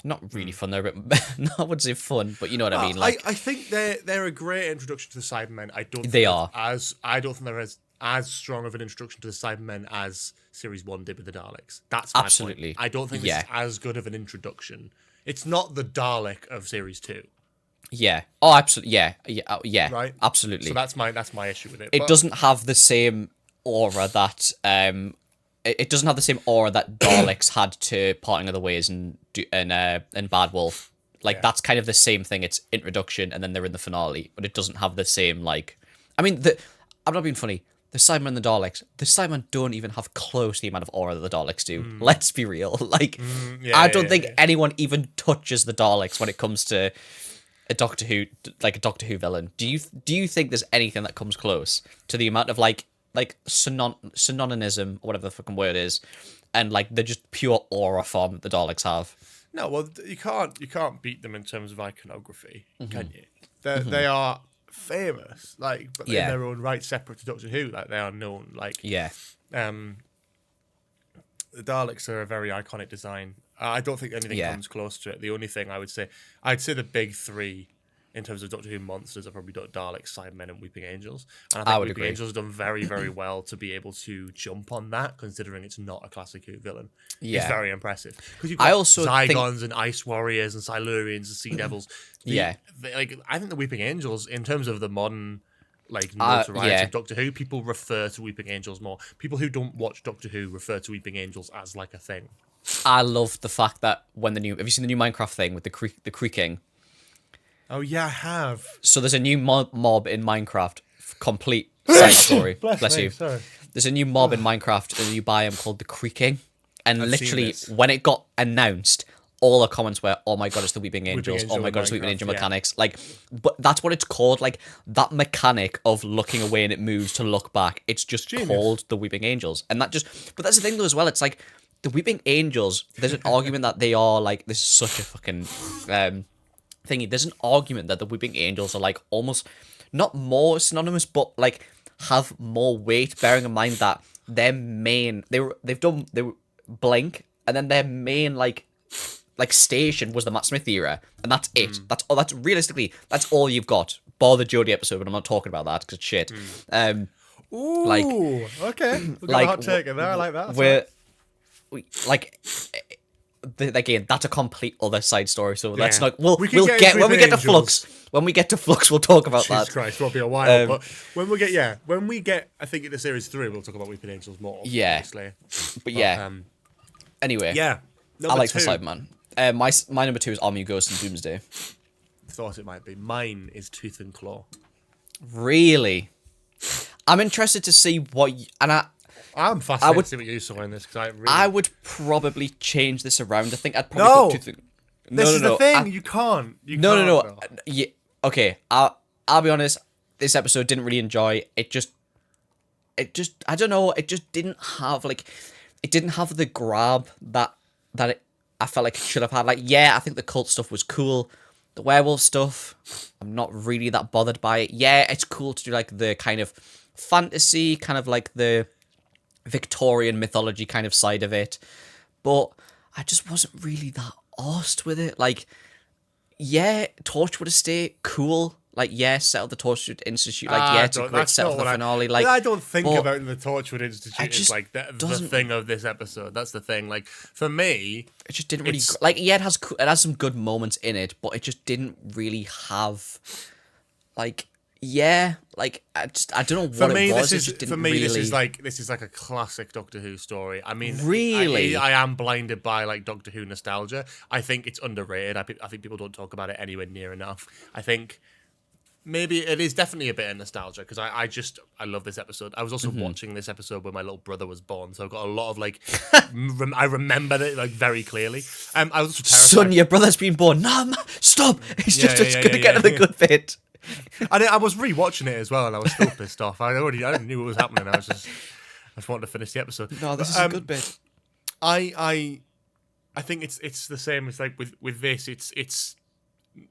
Not really fun. They're a bit... no, I wouldn't say fun, but you know what I mean. Like, I think they're a great introduction to the Cybermen. I don't think they're as strong of an introduction to the Cybermen as Series 1 did with the Daleks. That's my point. I don't think this is as good of an introduction. It's not the Dalek of Series 2. Yeah. Oh, absolutely. Yeah. Right? Absolutely. So that's my issue with it. It doesn't have the same aura that it doesn't have the same aura that Daleks had to Parting of the Ways and Bad Wolf. Like that's kind of the same thing. It's introduction and then they're in the finale, but it doesn't have the same like. I mean, I'm not being funny. The Cybermen and the Cybermen don't even have close the amount of aura that the Daleks do. Let's be real. Like, I don't think anyone even touches the Daleks when it comes to a Doctor Who villain. Do you think there's anything that comes close to the amount of like synonymism or whatever the fucking word is, and like the just pure aura form that the Daleks have? No, well, you can't beat them in terms of iconography, can you? They are famous, like, but in their own right, separate to Doctor Who. Like, they are known. Like, the Daleks are a very iconic design. I don't think anything comes close to it. The only thing I'd say the big three in terms of Doctor Who monsters are probably Daleks, Cybermen, and Weeping Angels. And I think Weeping Angels have done very, very well to be able to jump on that, considering it's not a classic Who villain. Yeah. It's very impressive. Because you've got Zygons and Ice Warriors and Silurians and Sea Devils. I think the Weeping Angels, in terms of the modern notoriety of Doctor Who, people refer to Weeping Angels more. People who don't watch Doctor Who refer to Weeping Angels as like a thing. I love the fact that have you seen the new Minecraft thing with the creaking? Oh yeah, I have. So there's a new mob in Minecraft. Complete side story. Bless you. Sorry. There's a new mob in Minecraft, a new biome called the Creaking, and literally when it got announced, all the comments were, "Oh my god, it's the Weeping Angels! Oh my god, it's the Weeping Angel mechanics!" Like, but that's what it's called. Like that mechanic of looking away and it moves to look back. It's just called the Weeping Angels, and that just. But that's the thing though as well. It's like the Weeping Angels. There's an argument that they are like this is such a fucking thingy. There's an argument that the Weeping Angels are like almost not more synonymous, but like have more weight. Bearing in mind that their main they were Blink, and then their main like station was the Matt Smith era, and that's it. That's realistically that's all you've got. Bar the Jodie episode, but I'm not talking about that because it's shit. Okay, we got a hot take in there. I like that. Again, that's a complete other side story. So let's not. We'll get when we get to Flux. When we get to Flux, we'll talk about that. Jesus Christ, won't be a while. But when we get, I think in the series 3, we'll talk about Weeping Angels more. Yeah, obviously. But anyway. Yeah. I like the Cyberman. My number 2 is Army of Ghosts and Doomsday. Thought it might be. Mine is Tooth and Claw. Really? I'm interested to see what... I'm fascinated to see what you saw in this, because I would probably change this around. I think I'd probably put Tooth and... This is the thing. You can't. No. Yeah. Okay. I'll be honest. This episode didn't really enjoy. It just. I don't know. It just didn't have it didn't have the grab that I felt like it should have had. Like, yeah, I think the cult stuff was cool. The werewolf stuff, I'm not really that bothered by it. Yeah, it's cool to do like the kind of fantasy, kind of like the Victorian mythology kind of side of it, but I just wasn't really that arsed with it. Like, yeah, Torchwood Estate, cool. Like, yeah, set up the Torchwood Institute. Like, yeah, it's a great set of the finale. Like, I don't think about the Torchwood Institute as like the thing of this episode. That's the thing. Like, for me, it just didn't really like. Yeah, it has some good moments in it, but it just didn't really have like. Yeah, like I don't know what it was. This is like a classic Doctor Who story. I mean, really, I am blinded by like Doctor Who nostalgia. I think it's underrated. I think people don't talk about it anywhere near enough. I think maybe it is definitely a bit of nostalgia, because I love this episode. I was also watching this episode when my little brother was born, so I've got a lot of like I remember it like very clearly. I was also terrified. Son, your brother's been born. No, stop! He's just gonna get to the good bit. I was rewatching it as well, and I was still pissed off. I knew what was happening. I just wanted to finish the episode. No, this is a good bit. I think it's the same as like with this. It's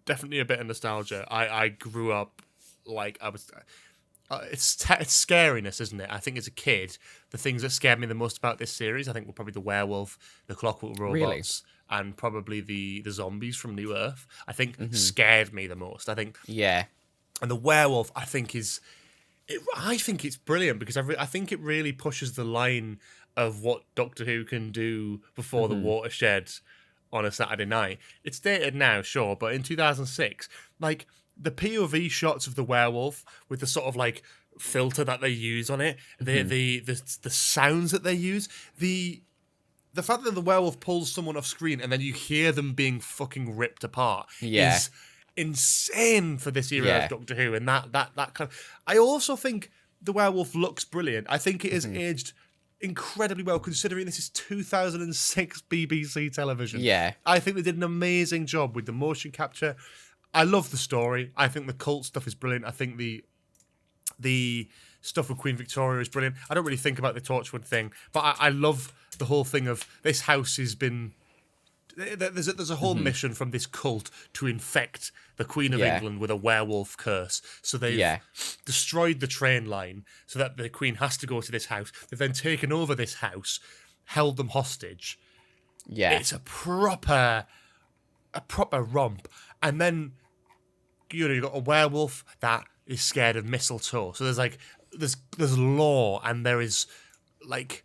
definitely a bit of nostalgia. I grew up like I was. It's scariness, isn't it? I think as a kid, the things that scared me the most about this series, I think, were probably the werewolf, the clockwork robots, and probably the zombies from New Earth. I think scared me the most. I think and the werewolf, I think I think it's brilliant, because I think it really pushes the line of what Doctor Who can do before the watershed on a Saturday night. It's dated now, sure, but in 2006, like the POV shots of the werewolf with the sort of like filter that they use on it, the sounds that they use, the fact that the werewolf pulls someone off screen and then you hear them being fucking ripped apart is insane for this era of Doctor Who. And that kind of, I also think the werewolf looks brilliant. I think it has aged incredibly well, considering this is 2006 BBC television. I think they did an amazing job with the motion capture. I love the story. I think the cult stuff is brilliant. I think the stuff with Queen Victoria is brilliant. I don't really think about the Torchwood thing, but I love the whole thing of this house has been... There's a whole mission from this cult to infect the Queen of England with a werewolf curse. So they've destroyed the train line so that the Queen has to go to this house. They've then taken over this house, held them hostage. It's a proper romp. And then you've got a werewolf that is scared of mistletoe. So there's lore, and there is like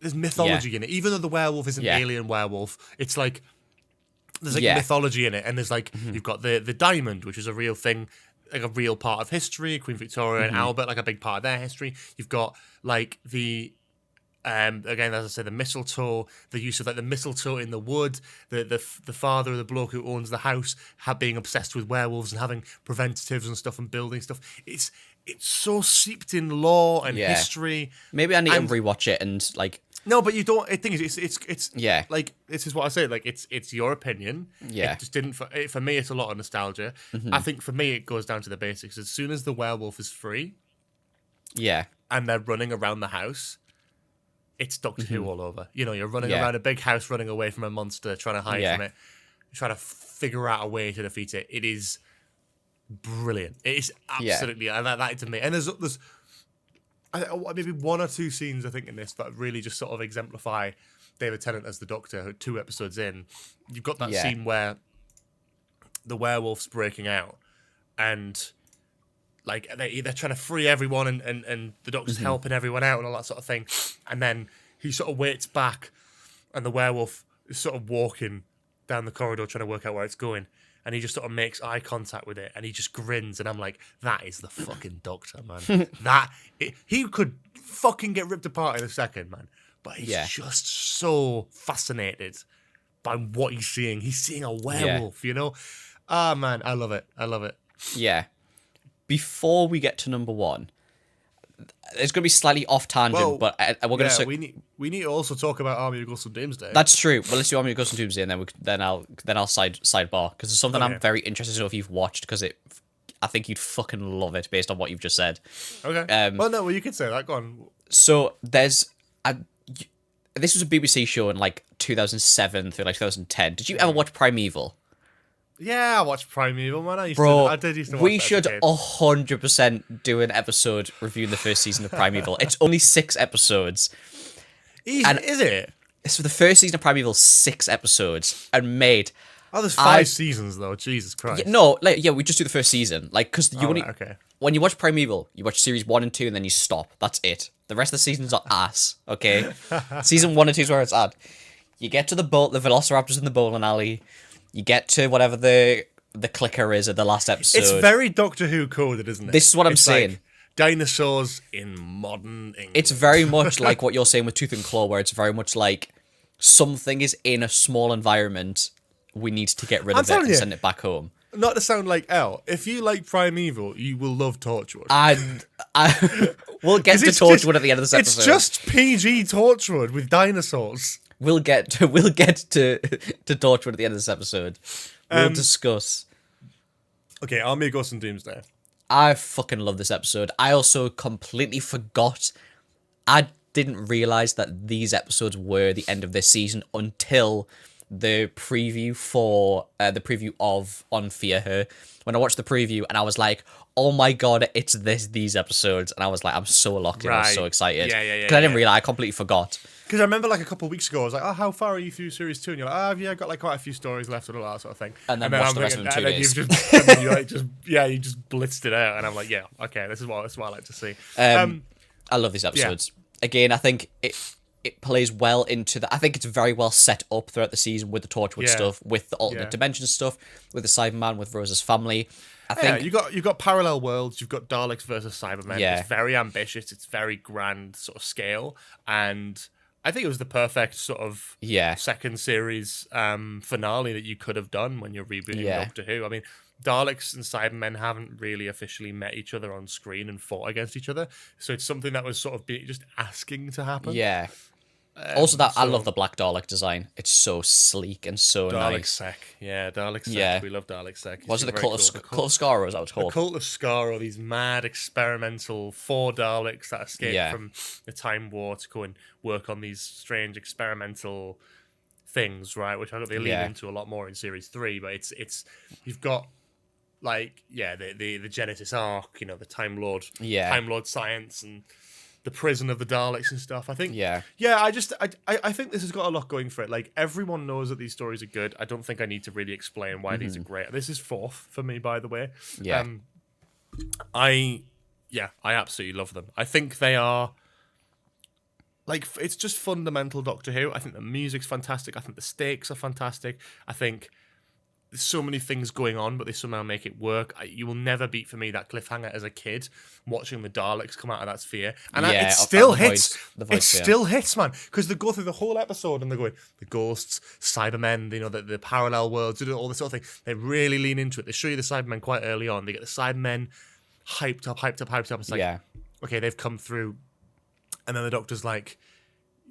there's mythology in it. Even though the werewolf is an alien werewolf, it's like there's like mythology in it, and there's like you've got the diamond, which is a real thing, like a real part of history. Queen Victoria and Albert, like a big part of their history. You've got like the again, as I say, the mistletoe, the use of like the mistletoe in the wood, the father of the bloke who owns the house being obsessed with werewolves and having preventatives and stuff and building stuff. It's so seeped in lore and history. Maybe I need to rewatch it and like. No, but you don't. The thing is, it's like this is what I say. Like it's your opinion. It just didn't for me. It's a lot of nostalgia. I think for me, it goes down to the basics. As soon as the werewolf is free, and they're running around the house, it's Doctor Who all over. You know, you're running around a big house, running away from a monster, trying to hide from it, trying to figure out a way to defeat it. It is brilliant. It is absolutely, and that to me. And there's maybe one or two scenes I think in this that really just sort of exemplify David Tennant as the Doctor. 2 episodes in, you've got that scene where the werewolf's breaking out, and like they're trying to free everyone, and the Doctor's helping everyone out and all that sort of thing. And then he sort of waits back, and the werewolf is sort of walking down the corridor trying to work out where it's going. And he just sort of makes eye contact with it, and he just grins, and I'm like, that is the fucking Doctor, man. He could fucking get ripped apart in a second, man. but he's just so fascinated by what he's seeing. He's seeing a werewolf, you know? Ah, man, I love it. I love it. Yeah. Before we get to number 1, it's going to be slightly off tangent, but we're going to. We need to also talk about Army of Ghosts and Doomsday. That's true. Well, let's do Army of Ghosts and Doomsday, and then I'll sidebar, because it's something I'm very interested to know if you've watched, because I think you'd fucking love it based on what you've just said. Okay. Well, you could say that. Go on. So this was a BBC show in like 2007 through like 2010. Did you ever watch Primeval? Yeah, I watched Primeval, man. I did used to watch we should 100% do an episode reviewing the first season of Primeval. It's only 6 episodes. Is it? So the first season of Primeval, 6 episodes. And mate... Oh, there's 5 seasons, though. Jesus Christ. We just do the first season. Like, because okay. When you watch Primeval, you watch series 1 and 2, and then you stop. That's it. The rest of the seasons are ass, okay? Season 1 and 2 is where it's at. You get to the Velociraptors in the bowling alley. You get to whatever the clicker is at the last episode. It's very Doctor Who coded, isn't it? This is what I'm saying. Like dinosaurs in modern England. It's very much like what you're saying with Tooth and Claw, where it's very much like something is in a small environment. We need to get rid of it and send it back home. Not to sound like Elle, if you like Primeval, you will love Torchwood. And we'll get to Torchwood at the end of this episode. It's just PG Torchwood with dinosaurs. We'll get to Torchwood at the end of this episode. We'll discuss. Okay, Army of Ghosts and Doomsday. I fucking love this episode. I also completely forgot. I didn't realize that these episodes were the end of this season until the preview of On Fear Her. When I watched the preview and I was like, oh my god, it's these episodes. And I was like, I'm so locked in. I was so excited. Yeah. Because I didn't realize, I completely forgot. Because I remember like a couple of weeks ago, I was like, oh, how far are you through series 2? And you're like, oh, yeah, I've got like quite a few stories left and all that sort of thing. And then watched the rest of them 2 days. You just blitzed it out. And I'm like, yeah, okay, this is what I like to see. I love these episodes. Yeah. Again, I think it plays well into the... I think it's very well set up throughout the season with the Torchwood stuff, with the alternate dimension stuff, with the Cyberman, with Rose's family. I think you've got parallel worlds, you've got Daleks versus Cybermen. Yeah. It's very ambitious, it's very grand sort of scale, and I think it was the perfect sort of second series finale that you could have done when you're rebooting Doctor Who. I mean, Daleks and Cybermen haven't really officially met each other on screen and fought against each other, so it's something that was sort of just asking to happen. Yeah. Also, I love the Black Dalek design. It's so sleek and so nice. Sec. Yeah, Dalek Sec. Yeah. We love Dalek Sec. Was it the Cult of Skaro, is that what it's called? The Cult of Skaro, these mad experimental 4 Daleks that escape from the Time War to go and work on these strange experimental things, right? Which I think they lean into a lot more in Series 3, but it's you've got like the Genesis arc, the Time Lord science and the prison of the Daleks and stuff. I think I think this has got a lot going for it. Like, everyone knows that these stories are good. I don't think I need to really explain why these are great. This is 4th for me, by the way. I absolutely love them. I think they are like, it's just fundamental Doctor Who. I think the music's fantastic. I think the stakes are fantastic. I think there's so many things going on, but they somehow make it work. You will never beat, for me, that cliffhanger as a kid, watching the Daleks come out of that sphere. And it still hits. It still hits, man. Because they go through the whole episode and they're going, the ghosts, Cybermen, the parallel worlds, all this sort of thing. They really lean into it. They show you the Cybermen quite early on. They get the Cybermen hyped up. It's like, okay, they've come through. And then the Doctor's like,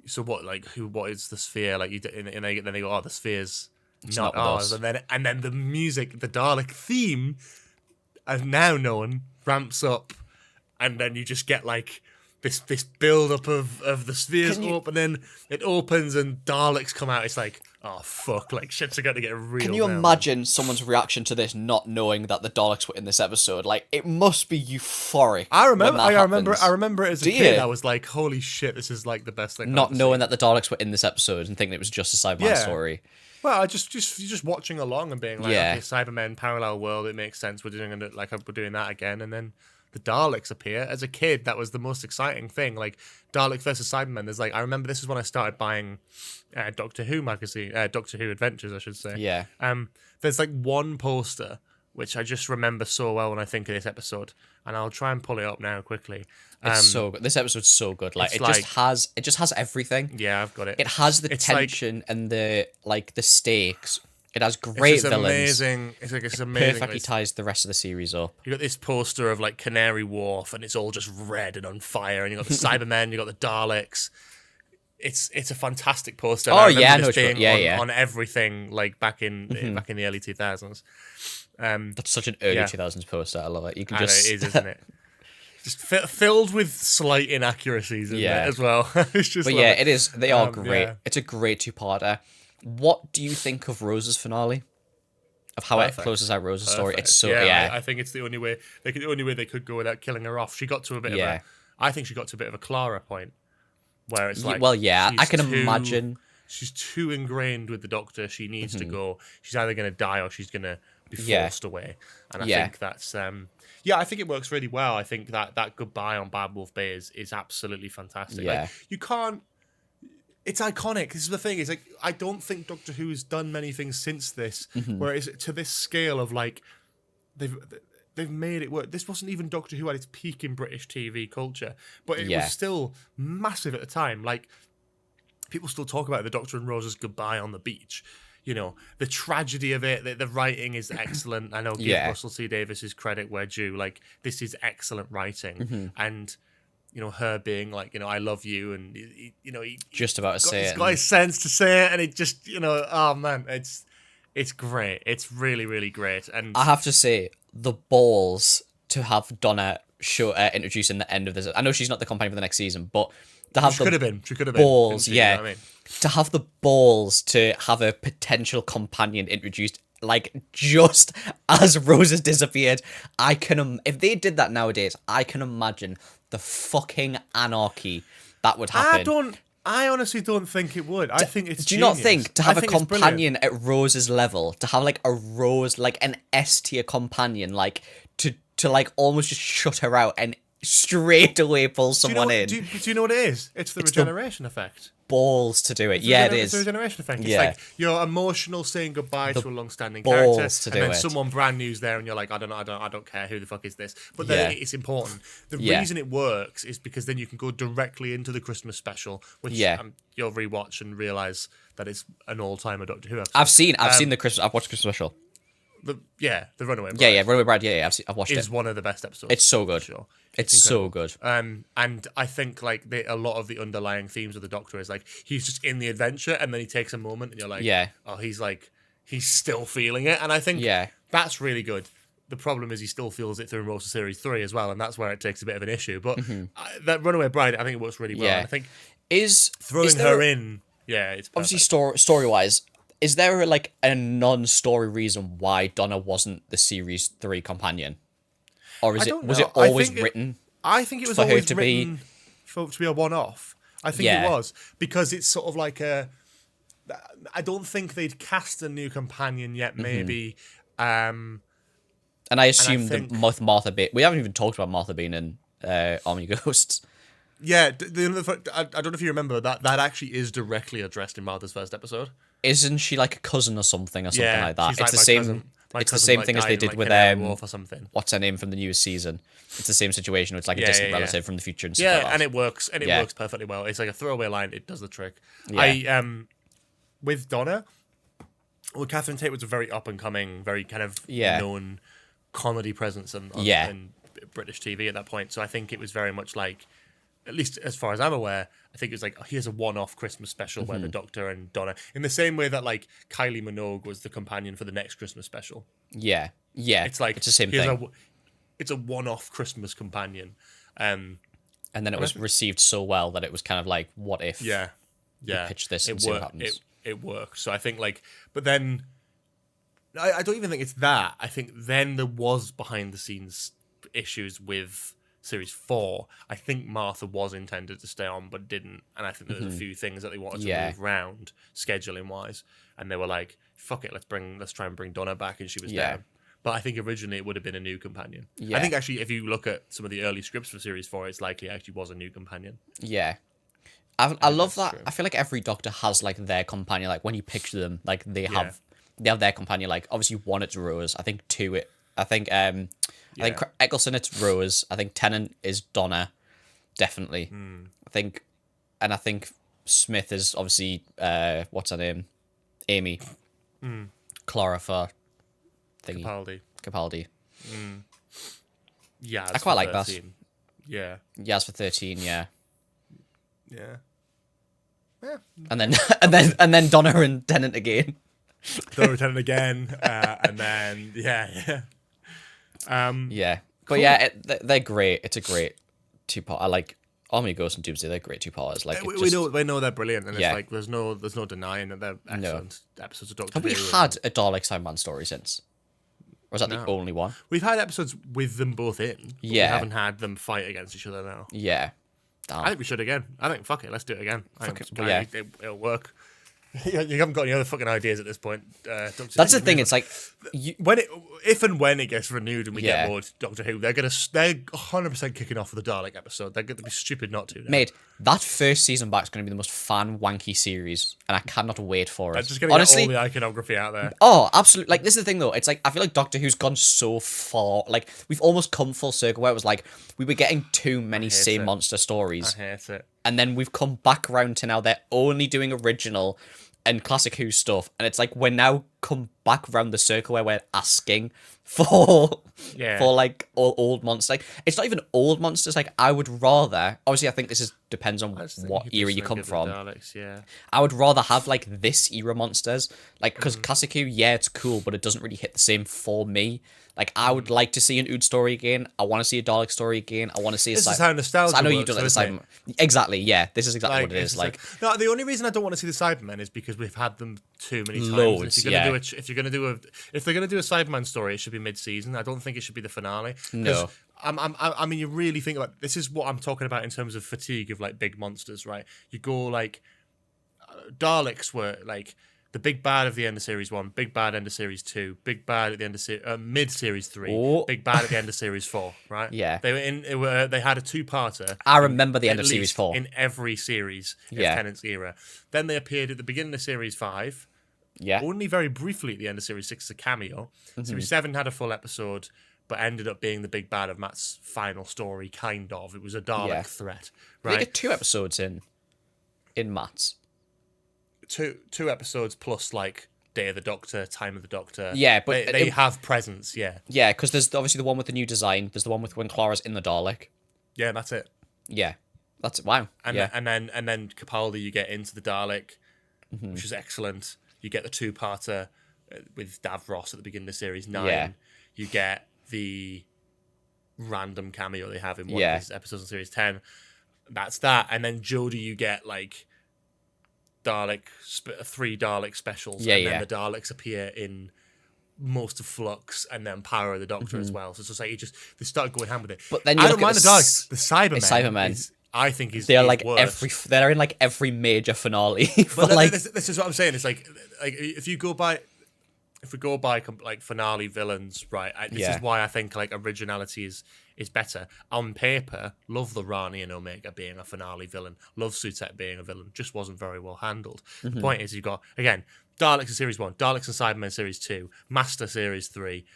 so what, like, what is the sphere? Like, then they go, oh, the sphere's not ours. And then the music, the Dalek theme, as now known, ramps up, and then you just get like this build up of the spheres up, and then it opens and Daleks come out. It's like, oh fuck, like shit's going to get real. Can you imagine someone's reaction to this, not knowing that the Daleks were in this episode? Like, it must be euphoric. I remember it as a kid. I was like, holy shit, this is like the best thing. Not knowing that the Daleks were in this episode and thinking it was just a Cyberman story. Well, you're just watching along and being like, okay, Cybermen, parallel world, it makes sense. We're doing that again, and then the Daleks appear. As a kid, that was the most exciting thing. Like, Daleks versus Cybermen. There's like, I remember this is when I started buying Doctor Who magazine, Doctor Who Adventures, I should say. Yeah. There's like one poster which I just remember so well when I think of this episode, and I'll try and pull it up now quickly. It's so good. This episode's so good. Like it just has everything. Yeah, I've got it. It has the tension and the stakes. It has great villains. Amazing. It's amazing. Perfectly ties the rest of the series up. You got this poster of like Canary Wharf, and it's all just red and on fire, and you got the Cybermen, you got the Daleks. It's a fantastic poster. Oh yeah, no, on everything like back in the early 2000s. That's such an early 2000s poster. I love it. You can just it is, isn't it? Just filled with slight inaccuracies in it as well. It's just, it is. They are great. Yeah. It's a great two-parter. What do you think of Rose's finale? Of how it closes out Rose's story? It's so I think it's the only way they could go without killing her off. She got to a bit of I think she got to a bit of a Clara point where it's like, I can imagine she's too ingrained with the Doctor. She needs to go. She's either going to die or she's going to be forced away. And I think that's I think it works really well. I think that goodbye on Bad Wolf Bay is absolutely fantastic. Yeah. Like, you can't. It's iconic. This is the thing. It's like, I don't think Doctor Who has done many things since this where it's to this scale of like they've made it work. This wasn't even Doctor Who at its peak in British TV culture, but it was still massive at the time. Like, people still talk about the Doctor and Rose's goodbye on the beach. You know, the tragedy of it. The writing is excellent. I know, give Russell T Davies's credit where due. Like, this is excellent writing, and you know, her being like, you know, I love you, and he just about to say it. He's got his sense to say it, and it just, you know, oh man, it's great. It's really, really great. And I have to say, the balls to have Donna introduced in the end of this. I know she's not the companion for the next season, but to have she could have been balls, you know what I mean? To have the balls to have a potential companion introduced, like, just as Rose has disappeared. If they did that nowadays, I can imagine the fucking anarchy that would happen. I honestly don't think it would. I think it's. Do you not think to have a companion at Rose's level, to have like a Rose, like an S tier companion, like to like almost just shut her out and straight away pull someone in? Do you know what it is? It's the regeneration effect. Balls to do it. It is. It's the regeneration effect. It's like you're emotional saying goodbye to a long-standing character, and then someone brand new's there, and you're like, I don't care who the fuck is this. But then it's important. The reason it works is because then you can go directly into the Christmas special, which you'll rewatch and realize that it's an all-timer Doctor Who episode. I've seen the Christmas. I've watched the Christmas special. The Runaway Bride. Yeah, Runaway Bride. Yeah, I've watched it. It's one of the best episodes. It's so good. Sure. It's so good. And I think like a lot of the underlying themes of the Doctor is like he's just in the adventure, and then he takes a moment, and you're like, oh, he's still feeling it, and I think that's really good. The problem is he still feels it through most of Series 3 as well, and that's where it takes a bit of an issue. But that Runaway Bride, I think it works really well. Yeah. I think throwing her in, it's perfect. obviously story wise. Is there like a non-story reason why Donna wasn't the Series 3 companion? Or was it always written? I think it was always written to be a one-off. I think it was, because it's sort of like I don't think they'd cast a new companion yet, maybe. And I assume that Martha Bean. We haven't even talked about Martha Bean in Omni Ghosts. Yeah, I don't know if you remember that actually is directly addressed in Martha's first episode. Isn't she like a cousin or something like that? It's the same. It's the same thing as they did with Wolf or something. What's her name from the newest season? It's the same situation. It's like a distant relative from the future and stuff like that. And it works. And it works perfectly well. It's like a throwaway line. It does the trick. Yeah. With Donna, Catherine Tate was a very up and coming, very kind of known comedy presence on British TV at that point. So I think it was very much like, at least as far as I'm aware, I think it was like, here's a one-off Christmas special where the Doctor and Donna, in the same way that like Kylie Minogue was the companion for the next Christmas special. Yeah. It's like, it's the same thing. It's a one-off Christmas companion. And then it was received so well that it was kind of like, what if we pitch this and see what happens? It works. So I think like, but then, I don't even think it's that. I think then there was behind-the-scenes issues with Series 4. I think Martha was intended to stay on but didn't, and I think there was a few things that they wanted to move around scheduling wise, and they were like, fuck it, let's try and bring Donna back, and she was down. But I think originally it would have been a new companion. I think actually if you look at some of the early scripts for Series 4, it's likely it actually was a new companion. I love that. True. I feel like every Doctor has like their companion, like when you picture them, like they have their companion. Like obviously 1 it's Rose, I think 2 I think Eccleston it's Rose. I think Tennant is Donna, definitely. I think Smith is obviously what's her name, Amy. Clara for thingy. Capaldi. Yeah, I quite like 13. Yeah. Yaz for 13. Yeah. Yeah. And then Donna and Tennant again. Donna and Tennant again, and then yeah. Yeah, but cool. yeah, they're great. It's a great two-part. I like Omni Ghost and Doomsday. They're great two-parters. Like we know they're brilliant, and it's like there's no denying that they're excellent episodes of Doctor Who. Have we had a Dalek Sandman story since? Or was that the only one? We've had episodes with them both in. But Yeah. We haven't had them fight against each other now. Yeah. Damn. I think we should again. I think fuck it, let's do it again. It'll work. You haven't got any other fucking ideas at this point. That's the thing. It's like if and when it gets renewed and we get more Doctor Who, they're 100% kicking off with the Dalek episode. They're going to be stupid not to. Now. Mate, that first season back is going to be the most fan wanky series, and I cannot wait for it. I'm just going to get all the iconography out there. Oh, absolutely! Like this is the thing, though. It's like I feel like Doctor Who's gone so far. Like we've almost come full circle where it was like we were getting too many same monster stories. I hate it. And then we've come back around to now they're only doing original and classic Who stuff, and it's like we're now come back round the circle where we're asking for like all old monsters. Like it's not even old monsters. Like I would rather, obviously, I think this depends on what era you come from. Daleks, yeah. I would rather have like this era monsters, like because classic Who, yeah, it's cool, but it doesn't really hit the same for me. Like I would like to see an Ood story again. I want to see a Dalek story again. I want to see. This is how nostalgia. I know you works, don't like the Cybermen. Exactly. Yeah, this is exactly what it is. No, the only reason I don't want to see the Cybermen is because we've had them too many times. Loads. If they're going to do a Cyberman story, it should be mid-season. I don't think it should be the finale. No. I mean, you really think about this is what I'm talking about in terms of fatigue of like big monsters, right? You go like Daleks were like the big bad of the end of series 1, big bad end of series 2, big bad at the end of mid series 3, big bad at the end of series 4, right? Yeah. They had a two-parter. I remember the end of series 4 in every series of Tennant's era. Then they appeared at the beginning of series 5. Yeah. Only very briefly at the end of series 6 as a cameo. Series 7 had a full episode, but ended up being the big bad of Matt's final story, kind of. It was a Dalek threat, right? They get 2 episodes in Matt's. Two episodes plus like Day of the Doctor, Time of the Doctor. Yeah, but they have presence. Yeah, yeah, because there's obviously the one with the new design. There's the one with when Clara's in the Dalek. Yeah, that's it. Yeah, that's wow. And then Capaldi, you get into the Dalek, which is excellent. You get the two-parter with Davros at the beginning of series 9. Yeah. You get the random cameo they have in one of his episodes in series 10. That's that, and then Jodie, you get like. 3 Dalek specials, and then the Daleks appear in most of Flux, and then Power of the Doctor as well. So it's just like they started going ham with it. But then I don't mind the Daleks. The Cybermen, I think they're like worse. they're in like every major finale. But like this is what I'm saying. It's like if we go by like finale villains, right? This is why I think like originality is better. On paper, love the Rani and Omega being a finale villain. Love Sutek being a villain. Just wasn't very well handled. The point is, you've got, again, Daleks in Series 1, Daleks and Cybermen Series 2, Master Series 3,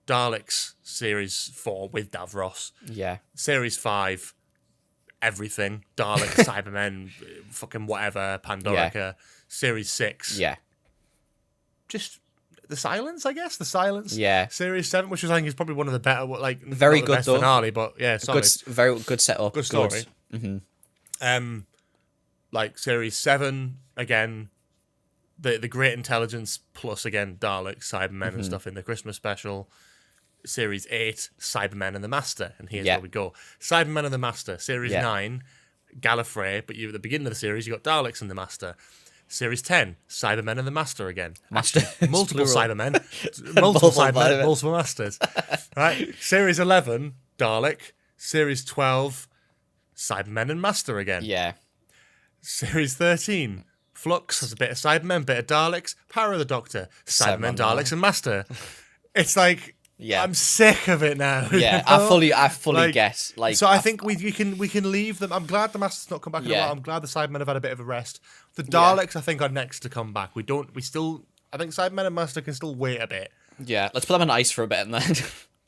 Daleks Series 4 with Davros. Yeah. Series 5, everything. Daleks, Cybermen, fucking whatever, Pandorica. Yeah. Series 6. Yeah. Just... The Silence, I guess. The Silence. Yeah. Series 7, which I think is probably one of the better, like very not the good best though. Finale, but yeah, solid. Very good setup. Good story. Like Series 7 again, the Great Intelligence plus again Dalek, Cybermen and stuff in the Christmas special. Series 8, Cybermen and the Master, and here's where we go. Cybermen and the Master. Series 9, Gallifrey, but at the beginning of the series you got Daleks and the Master. Series 10, Cybermen and the Master again. Master. Multiple Cybermen. Multiple Cybermen, multiple Masters. Right? Series 11, Dalek. Series 12, Cybermen and Master again. Yeah. Series 13, Flux has a bit of Cybermen, bit of Daleks. Power of the Doctor, Cybermen, Daleks and Master. It's like... Yeah, I'm sick of it now. Yeah, you know? I fully get like. So I think we can leave them. I'm glad the Master's not come back. Yeah. I'm glad the Cybermen have had a bit of a rest. The Daleks, I think, are next to come back. I think Cybermen and Master can still wait a bit. Yeah, let's put them on ice for a bit and then.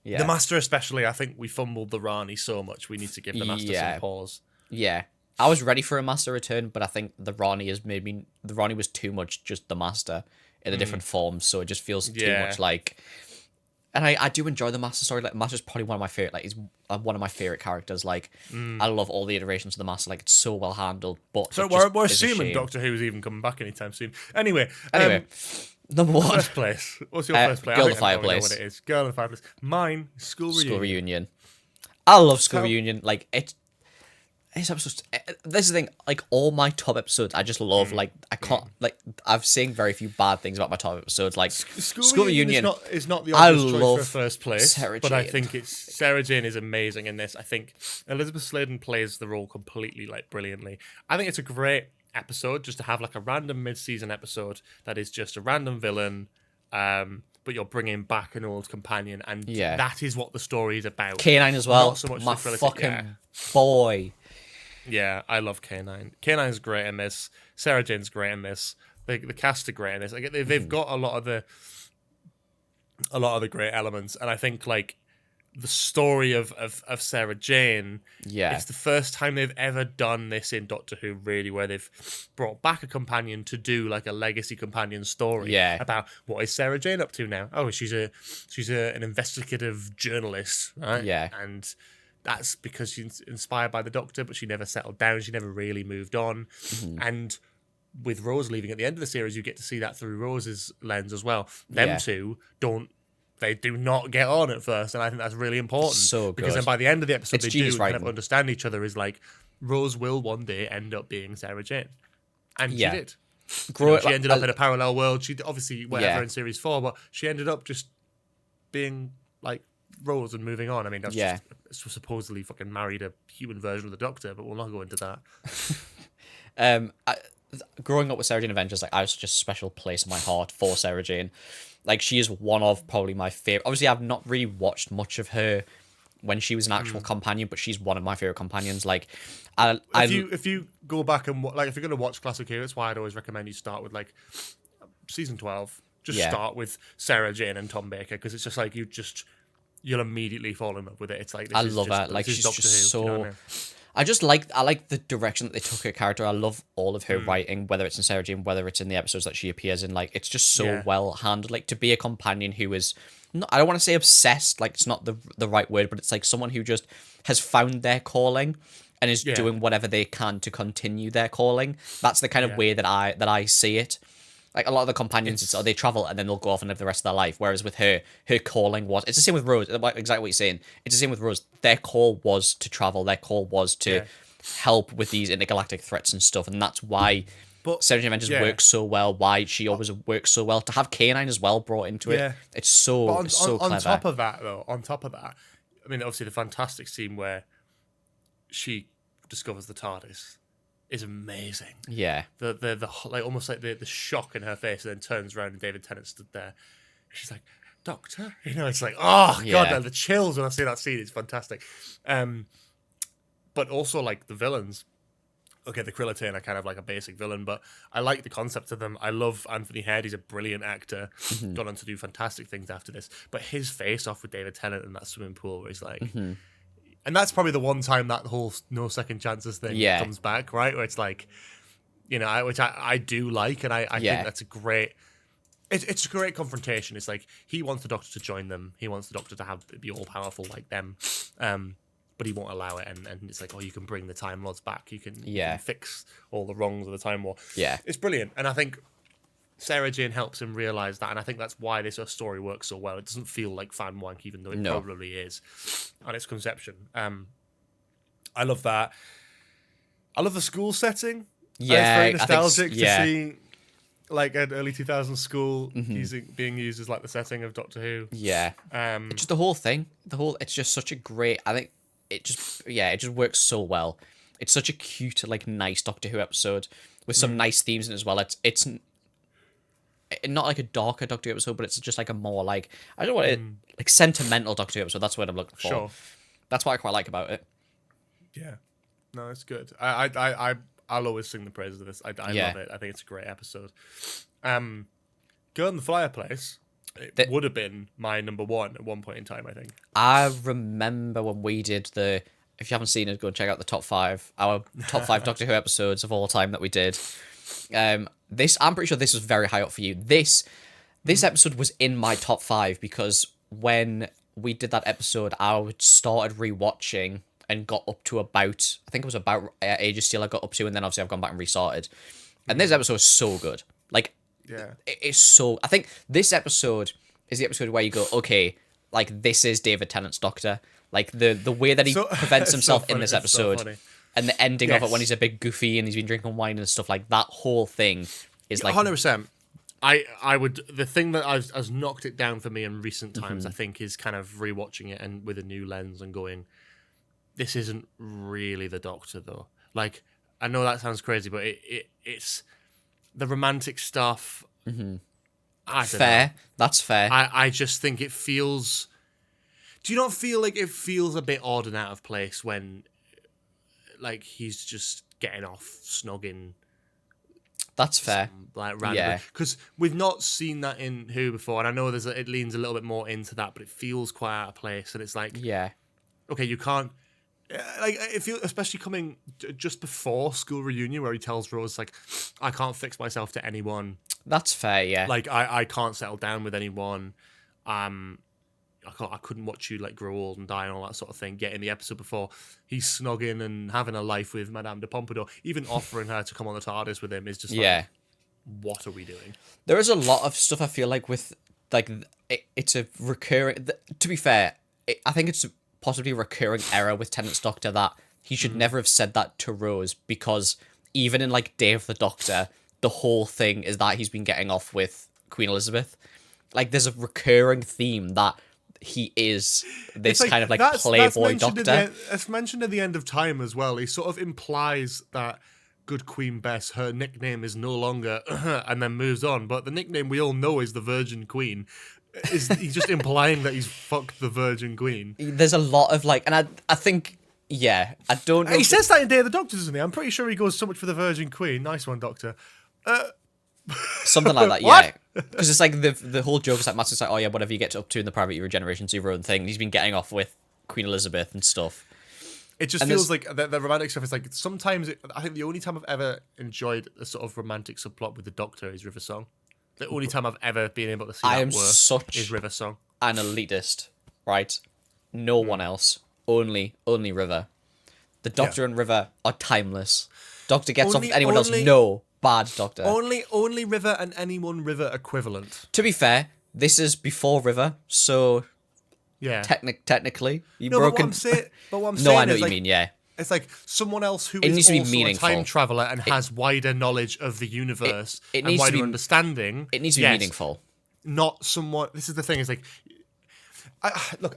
Yeah. The Master especially, I think we fumbled the Rani so much. We need to give the Master some pause. Yeah. I was ready for a Master return, but I think the Rani was too much just the Master in a different form, so it just feels too much like. And I do enjoy the Master story. Like, Master's probably one of my favorite. Like, he's one of my favorite characters. Like, I love all the iterations of the Master. Like, it's so well handled. But so we're assuming Doctor Who's even coming back anytime soon. Anyway, number one, first place. What's your first place? Girl in the Fireplace. What it is? Girl in the Fireplace. Mine, School Reunion. I love School Reunion. Like, it's episodes. This is the thing. Like, all my top episodes, I just love. Like, I can't. Like, I've seen very few bad things about my top episodes. Like, School Reunion is not the obvious choice for first place, but I think Sarah Jane is amazing in this. I think Elizabeth Sladen plays the role completely, like, brilliantly. I think it's a great episode just to have like a random mid-season episode that is just a random villain. But you're bringing back an old companion, and that is what the story is about. K9 as well. Not so much my fucking boy. Yeah, I love K9. K9's great in this. Sarah Jane's great in this. The cast are great in this. Like, they've got a lot of the great elements, and I think like the story of Sarah Jane. Yeah, it's the first time they've ever done this in Doctor Who, really, where they've brought back a companion to do like a legacy companion story. Yeah, about what is Sarah Jane up to now? Oh, she's an investigative journalist, right? Yeah, and that's because she's inspired by the Doctor, but she never settled down. She never really moved on. And with Rose leaving at the end of the series, you get to see that through Rose's lens as well. Them two do not get on at first, and I think that's really important. So good. Because then by the end of the episode, they do kind of understand each other. Is like, Rose will one day end up being Sarah Jane. And she did. She ended up in a parallel world. She obviously whatever in series 4, but she ended up just being like Rose and moving on. I mean, that's just supposedly fucking married a human version of the Doctor, but we'll not go into that. Growing up with Sarah Jane Adventures, like, I have such a special place in my heart for Sarah Jane. Like, she is one of probably my favorite. Obviously, I've not really watched much of her when she was an actual companion, but she's one of my favorite companions. Like, if you go back and like, if you're gonna watch Classic Who, that's why I'd always recommend you start with like season 12. Just start with Sarah Jane and Tom Baker, because it's just like you'll immediately fall in love with it. It's like, I love that. Like, she's just so. You know what I mean? I like the direction that they took her character. I love all of her writing, whether it's in Sarah Jane, whether it's in the episodes that she appears in. Like, it's just so well handled. Like, to be a companion who is, not, I don't want to say obsessed, like, it's not the right word, but it's like someone who just has found their calling and is doing whatever they can to continue their calling. That's the kind of way that I see it. Like, a lot of the companions, they travel and then they'll go off and live the rest of their life. Whereas with her calling was... It's the same with Rose. Exactly what you're saying. It's the same with Rose. Their call was to travel. Their call was to help with these intergalactic threats and stuff. And that's why Sarah Jane Adventures works so well. Why she always works so well. To have K9 as well brought into it. It's so clever. On top of that, I mean, obviously the fantastic scene where she discovers the TARDIS is amazing. Yeah. The like, almost like the shock in her face, and then turns around and David Tennant stood there. She's like, Doctor? You know, it's like, oh god, man, the chills when I see that scene. It's fantastic. But also, like, the villains. Okay, the Krillitane are kind of like a basic villain, but I like the concept of them. I love Anthony Head. He's a brilliant actor. Gone on to do fantastic things after this. But his face off with David Tennant in that swimming pool where he's like... And that's probably the one time that whole no second chances thing comes back, right? Where it's like, you know, which I do like, and I think that's a great... It's a great confrontation. It's like, he wants the Doctor to join them. He wants the Doctor to be all-powerful like them. But he won't allow it, and it's like, oh, you can bring the Time Lords back. You can fix all the wrongs of the Time War. Yeah. It's brilliant. And I think Sarah Jane helps him realise that, and I think that's why this story works so well. It doesn't feel like fan wank, even though it probably is on its conception. I love that. I love the school setting. Yeah, it's very nostalgic to see like an early 2000s school being used as like the setting of Doctor Who. Yeah. It's just the whole thing. It's just such a great... I think it just works so well. It's such a cute, like, nice Doctor Who episode with some nice themes in it as well. It's not like a darker Doctor Who episode, but it's just like a more like, I don't want it, like, sentimental Doctor Who episode. That's what I'm looking for. Sure. That's what I quite like about it. Yeah. No, it's good. I'll always sing the praises of this. I love it. I think it's a great episode. Girl in the Fireplace. It would have been my number one at one point in time, I think. I remember when we did if you haven't seen it, go and check out the top 5, our top 5 Doctor Who episodes of all time that we did. I'm pretty sure this was very high up for you. This episode was in my top 5 because when we did that episode, I started rewatching and got up to about, I think it was about Age of Steel I got up to, and then obviously I've gone back and restarted. And this episode is so good. Like, yeah, it's so... I think this episode is the episode where you go, okay, like, this is David Tennant's Doctor. Like, the way that he prevents himself in this episode, and the ending of it when he's a big goofy and he's been drinking wine and stuff, like, that whole thing is like... 100%. I would... The thing that has knocked it down for me in recent times, I think, is kind of rewatching it and with a new lens and going, this isn't really the Doctor, though. Like, I know that sounds crazy, but it's... The romantic stuff... Fair. That's fair. I just think it feels... Do you not feel like it feels a bit odd and out of place when, like, he's just getting off, snogging... That's fair. Like, randomly. Because we've not seen that in Who before, and I know it leans a little bit more into that, but it feels quite out of place, and it's like... Yeah. Okay, you can't... Like, it feels, especially coming just before school reunion, where he tells Rose, like, I can't fix myself to anyone. That's fair, yeah. Like, I can't settle down with anyone. I couldn't watch you, like, grow old and die and all that sort of thing. Yet in the episode before, he's snogging and having a life with Madame de Pompadour. Even offering her to come on the TARDIS with him is just like, what are we doing? There is a lot of stuff I feel like with, like, it's a recurring... To be fair, I think it's possibly a recurring error with Tennant's Doctor that he should never have said that to Rose, because even in, like, Day of the Doctor, the whole thing is that he's been getting off with Queen Elizabeth. Like, there's a recurring theme that he is this kind of, like, playboy Doctor. It's mentioned at the end of Time as well. He sort of implies that Good Queen Bess, her nickname is no longer and then moves on, but the nickname we all know is the Virgin Queen. He's just implying that he's fucked the Virgin Queen. There's a lot of, like, and I think, I don't know. He says that in Day of the Doctor, doesn't he? I'm pretty sure he goes so much for the Virgin Queen. Nice one, Doctor. Something like that, yeah. Because it's like the whole joke is like, Matt's like, oh yeah, whatever you get up to in the private regeneration, do your own thing. He's been getting off with Queen Elizabeth and stuff. It just feels like the romantic stuff is like, sometimes, I think the only time I've ever enjoyed a sort of romantic subplot with the Doctor is River Song. The only time I've ever been able to see that work is River Song. An elitist, right? No one else. Only River. The Doctor and River are timeless. Doctor gets off with anyone else. No. Bad Doctor. Only River and any one River equivalent. To be fair, this is before River, so yeah. Technically, but what I'm saying no, I know is, what like, you mean. Yeah, it's like someone else who is also a time traveler and has wider knowledge of the universe and wider understanding. It needs to be meaningful. Not someone. This is the thing. Is like,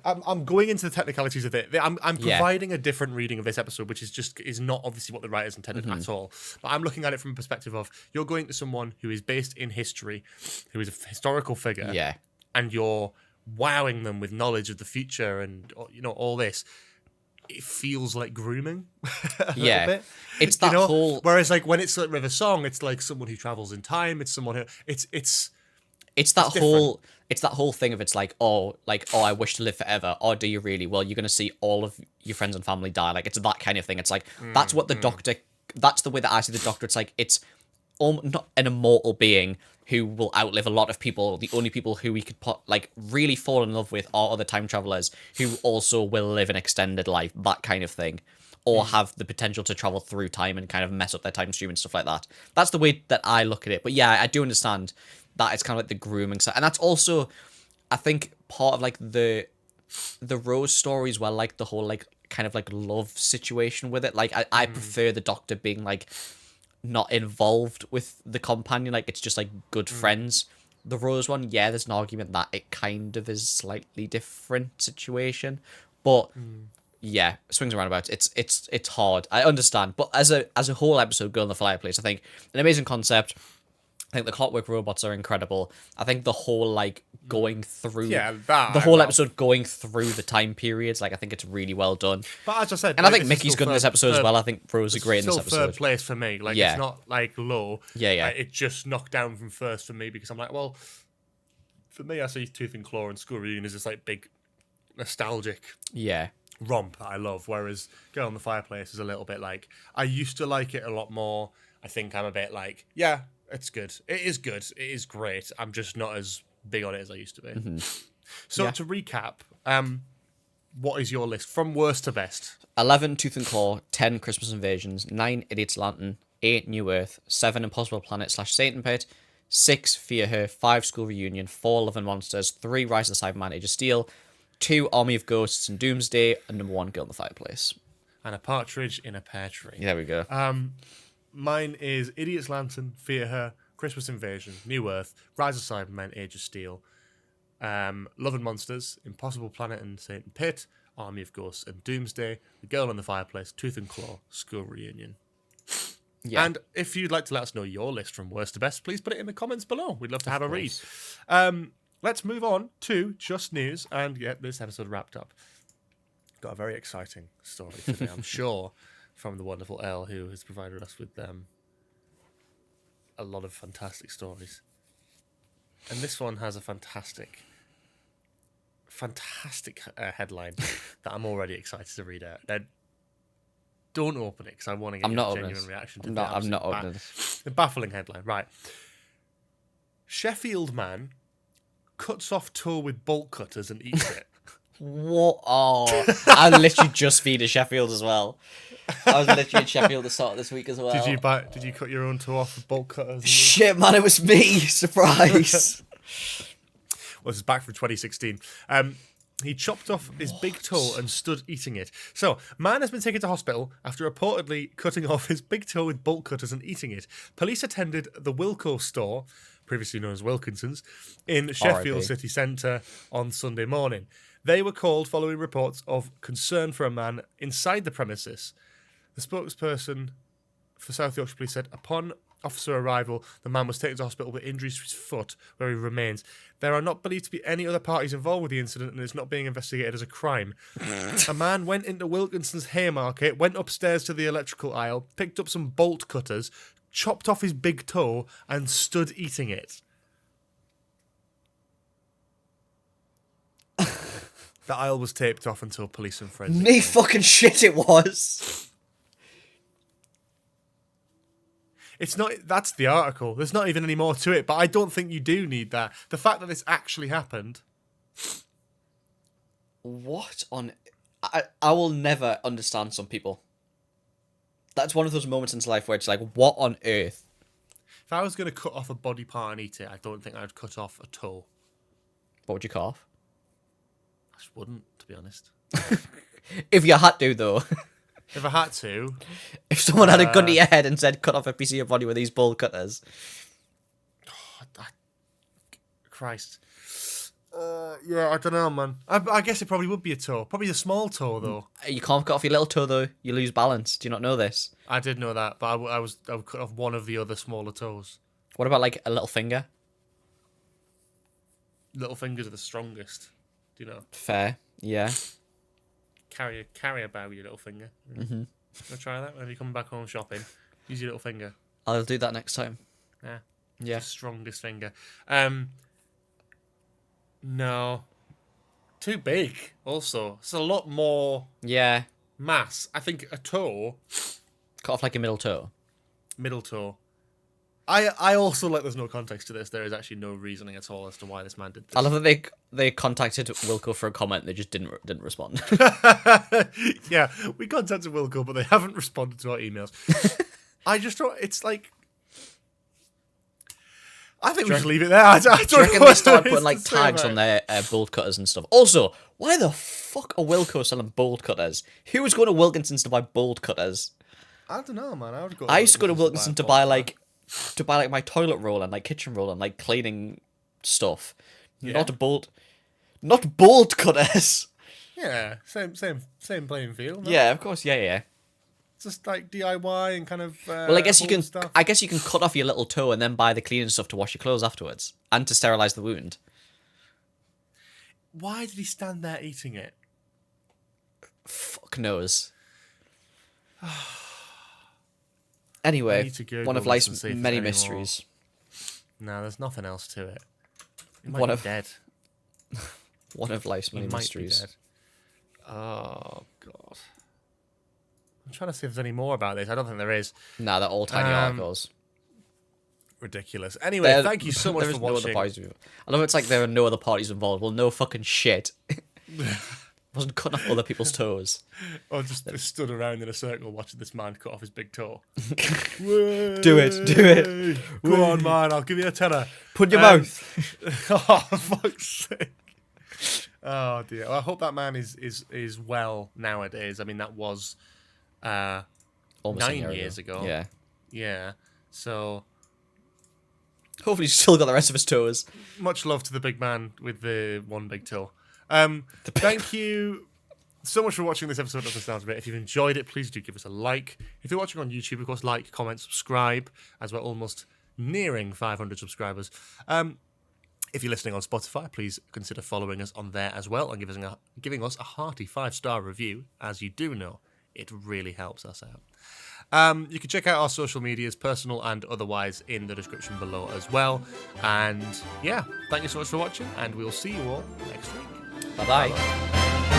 I'm going into the technicalities of it. I'm providing a different reading of this episode, which is not obviously what the writers intended at all. But I'm looking at it from a perspective of, you're going to someone who is based in history, who is a historical figure, and you're wowing them with knowledge of the future and, you know, all this. It feels like grooming a little bit. It's that whole... Whereas, like, when it's like River Song, it's like someone who travels in time. It's someone who... It's that whole... It's that whole thing of, it's like, I wish to live forever. Or do you really? Well, you're going to see all of your friends and family die. Like, it's that kind of thing. It's like, that's what the Doctor... That's the way that I see the Doctor. It's like, it's not an immortal being who will outlive a lot of people. The only people who we could really fall in love with are other time travelers who also will live an extended life, that kind of thing, or have the potential to travel through time and kind of mess up their time stream and stuff like that. That's the way that I look at it. But yeah, I do understand that it's kind of like the grooming side, and that's also, I think, part of like the Rose story as well, like the whole like kind of like love situation with it. Like I prefer the Doctor being like not involved with the companion, like it's just like good friends. The Rose one, there's an argument that it kind of is slightly different situation, but swings around about. It's hard. I understand, but as a whole episode, Girl in the Fireplace, I think an amazing concept. I think the clockwork robots are incredible. I think the whole like going through episode going through the time periods, like I think it's really well done. But as I said, and I think Mickey's good in this episode as well. I think Rose is great in this episode. Third place for me. Like it's not like low. Yeah. Like, it just knocked down from first for me because I'm like, well, For me, I see Tooth and Claw and School Reunion as this like big nostalgic romp that I love, whereas Girl in the Fireplace is a little bit like, I used to like it a lot more. I think I'm a bit like, yeah, it's good. It is good. It is great. I'm just not as big on it as I used to be. Mm-hmm. So to recap, what is your list from worst to best? 11 Tooth and Claw, 10 Christmas Invasions, 9 Idiot's Lantern, 8 New Earth, 7 Impossible Planet / Satan Pit, 6 Fear Her, 5 School Reunion, 4 Love and Monsters, 3 Rise of the Cyberman Age of Steel, 2 Army of Ghosts and Doomsday, and number 1 Girl in the Fireplace. And a partridge in a pear tree. There we go. Mine is Idiot's Lantern, Fear Her, Christmas Invasion, New Earth, Rise of Cybermen, Age of Steel, Love and Monsters, Impossible Planet and Satan Pit, Army of Ghosts and Doomsday, The Girl in the Fireplace, Tooth and Claw, School Reunion. Yeah. And if you'd like to let us know your list from worst to best, please put it in the comments below. We'd love to have a read. Let's move on to Just News and get this episode wrapped up. Got a very exciting story today, I'm sure, from the wonderful Elle, who has provided us with a lot of fantastic stories. And this one has a fantastic headline that I'm already excited to read out. Now, don't open it because I want to get a genuine reaction to that. I'm not opening it. The baffling headline, right. Sheffield man cuts off toe with bolt cutters and eats it. What? Oh, I literally just feed a Sheffield as well. I was literally in Sheffield to start this week as well. Did you cut your own toe off with bolt cutters? Shit, man, it was me. Surprise. Well, this is back from 2016. He chopped off his big toe and stood eating it. So, man has been taken to hospital after reportedly cutting off his big toe with bolt cutters and eating it. Police attended the Wilko store, previously known as Wilkinson's, in Sheffield city centre on Sunday morning. They were called following reports of concern for a man inside the premises. The spokesperson for South Yorkshire Police said, upon officer arrival, the man was taken to hospital with injuries to his foot, where he remains. There are not believed to be any other parties involved with the incident, and it's not being investigated as a crime. A man went into Wilkinson's Haymarket, went upstairs to the electrical aisle, picked up some bolt cutters, chopped off his big toe, and stood eating it. The aisle was taped off until police and forensics. Me fucking shit it was. It's not. That's the article. There's not even any more to it, but I don't think you do need that. The fact that this actually happened. What on... I will never understand some people. That's one of those moments in life where it's like, what on earth? If I was going to cut off a body part and eat it, I don't think I'd cut off a toe. What would you cut off? I just wouldn't, to be honest. If you had to, though. If I had to. If someone had a gun to your head and said, cut off a piece of your body with these bolt cutters. Christ. Yeah, I don't know, man. I guess it probably would be a toe. Probably a small toe, though. You can't cut off your little toe, though. You lose balance. Do you not know this? I did know that, but I would cut off one of the other smaller toes. What about, like, a little finger? Little fingers are the strongest. Do you know? Fair, yeah. Carry about your little finger. Mm-hmm. Wanna try that when you come back home shopping? Use your little finger. I'll do that next time. Yeah. Yeah. The strongest finger. No. Too big, also. It's a lot more mass. I think a toe. Cut off like a middle toe. Middle toe. I also, like, there's no context to this. There is actually no reasoning at all as to why this man did this. I love that they contacted Wilco for a comment and they just didn't respond. Yeah, we contacted Wilco, but they haven't responded to our emails. I just don't... It's like... I think we should leave it there. I don't reckon they started putting, like, tags on their bolt cutters and stuff? Also, why the fuck are Wilco selling bolt cutters? Who was going to Wilkinson's to buy bolt cutters? I don't know, man. I used to go to Wilkinson to buy my toilet roll and, like, kitchen roll and, like, cleaning stuff. Yeah. Not bolt cutters. Yeah, same playing field. No? Yeah, of course. Yeah. Just like DIY and kind of. Well, I guess you can. Stuff. I guess you can cut off your little toe and then buy the cleaning stuff to wash your clothes afterwards and to sterilize the wound. Why did he stand there eating it? Fuck knows. Anyway, one of life's many mysteries. No, there's nothing else to it. He might be dead. One of life's many He might be mysteries. dead. Oh, God. I'm trying to see if there's any more about this. I don't think there is. Nah, they're all tiny articles. Ridiculous. Anyway, thank you so much for No watching. other parties. I love it's like there are no other parties involved. Well, no fucking shit. Wasn't cutting off other people's toes. Or just stood around in a circle watching this man cut off his big toe. Do it. Go on, man. I'll give you a tenner. Put your mouth. Oh, fuck's sake. Oh, dear. Well, I hope that man is well nowadays. I mean, that was Almost 9 years ago. Yeah. Yeah. So, Hopefully he's still got the rest of his toes. much love to the big man with the one big toe. Thank you so much for watching this episode of The Sounds of It. If you've enjoyed it, please do give us a like. If you're watching on YouTube, of course, like, comment, subscribe, as we're almost nearing 500 subscribers. If you're listening on Spotify, please consider following us on there as well and giving us a hearty 5-star review. As you do know, it really helps us out. You can check out our social medias, personal and otherwise, in the description below as well. And yeah, thank you so much for watching, and we'll see you all next week. Bye-bye.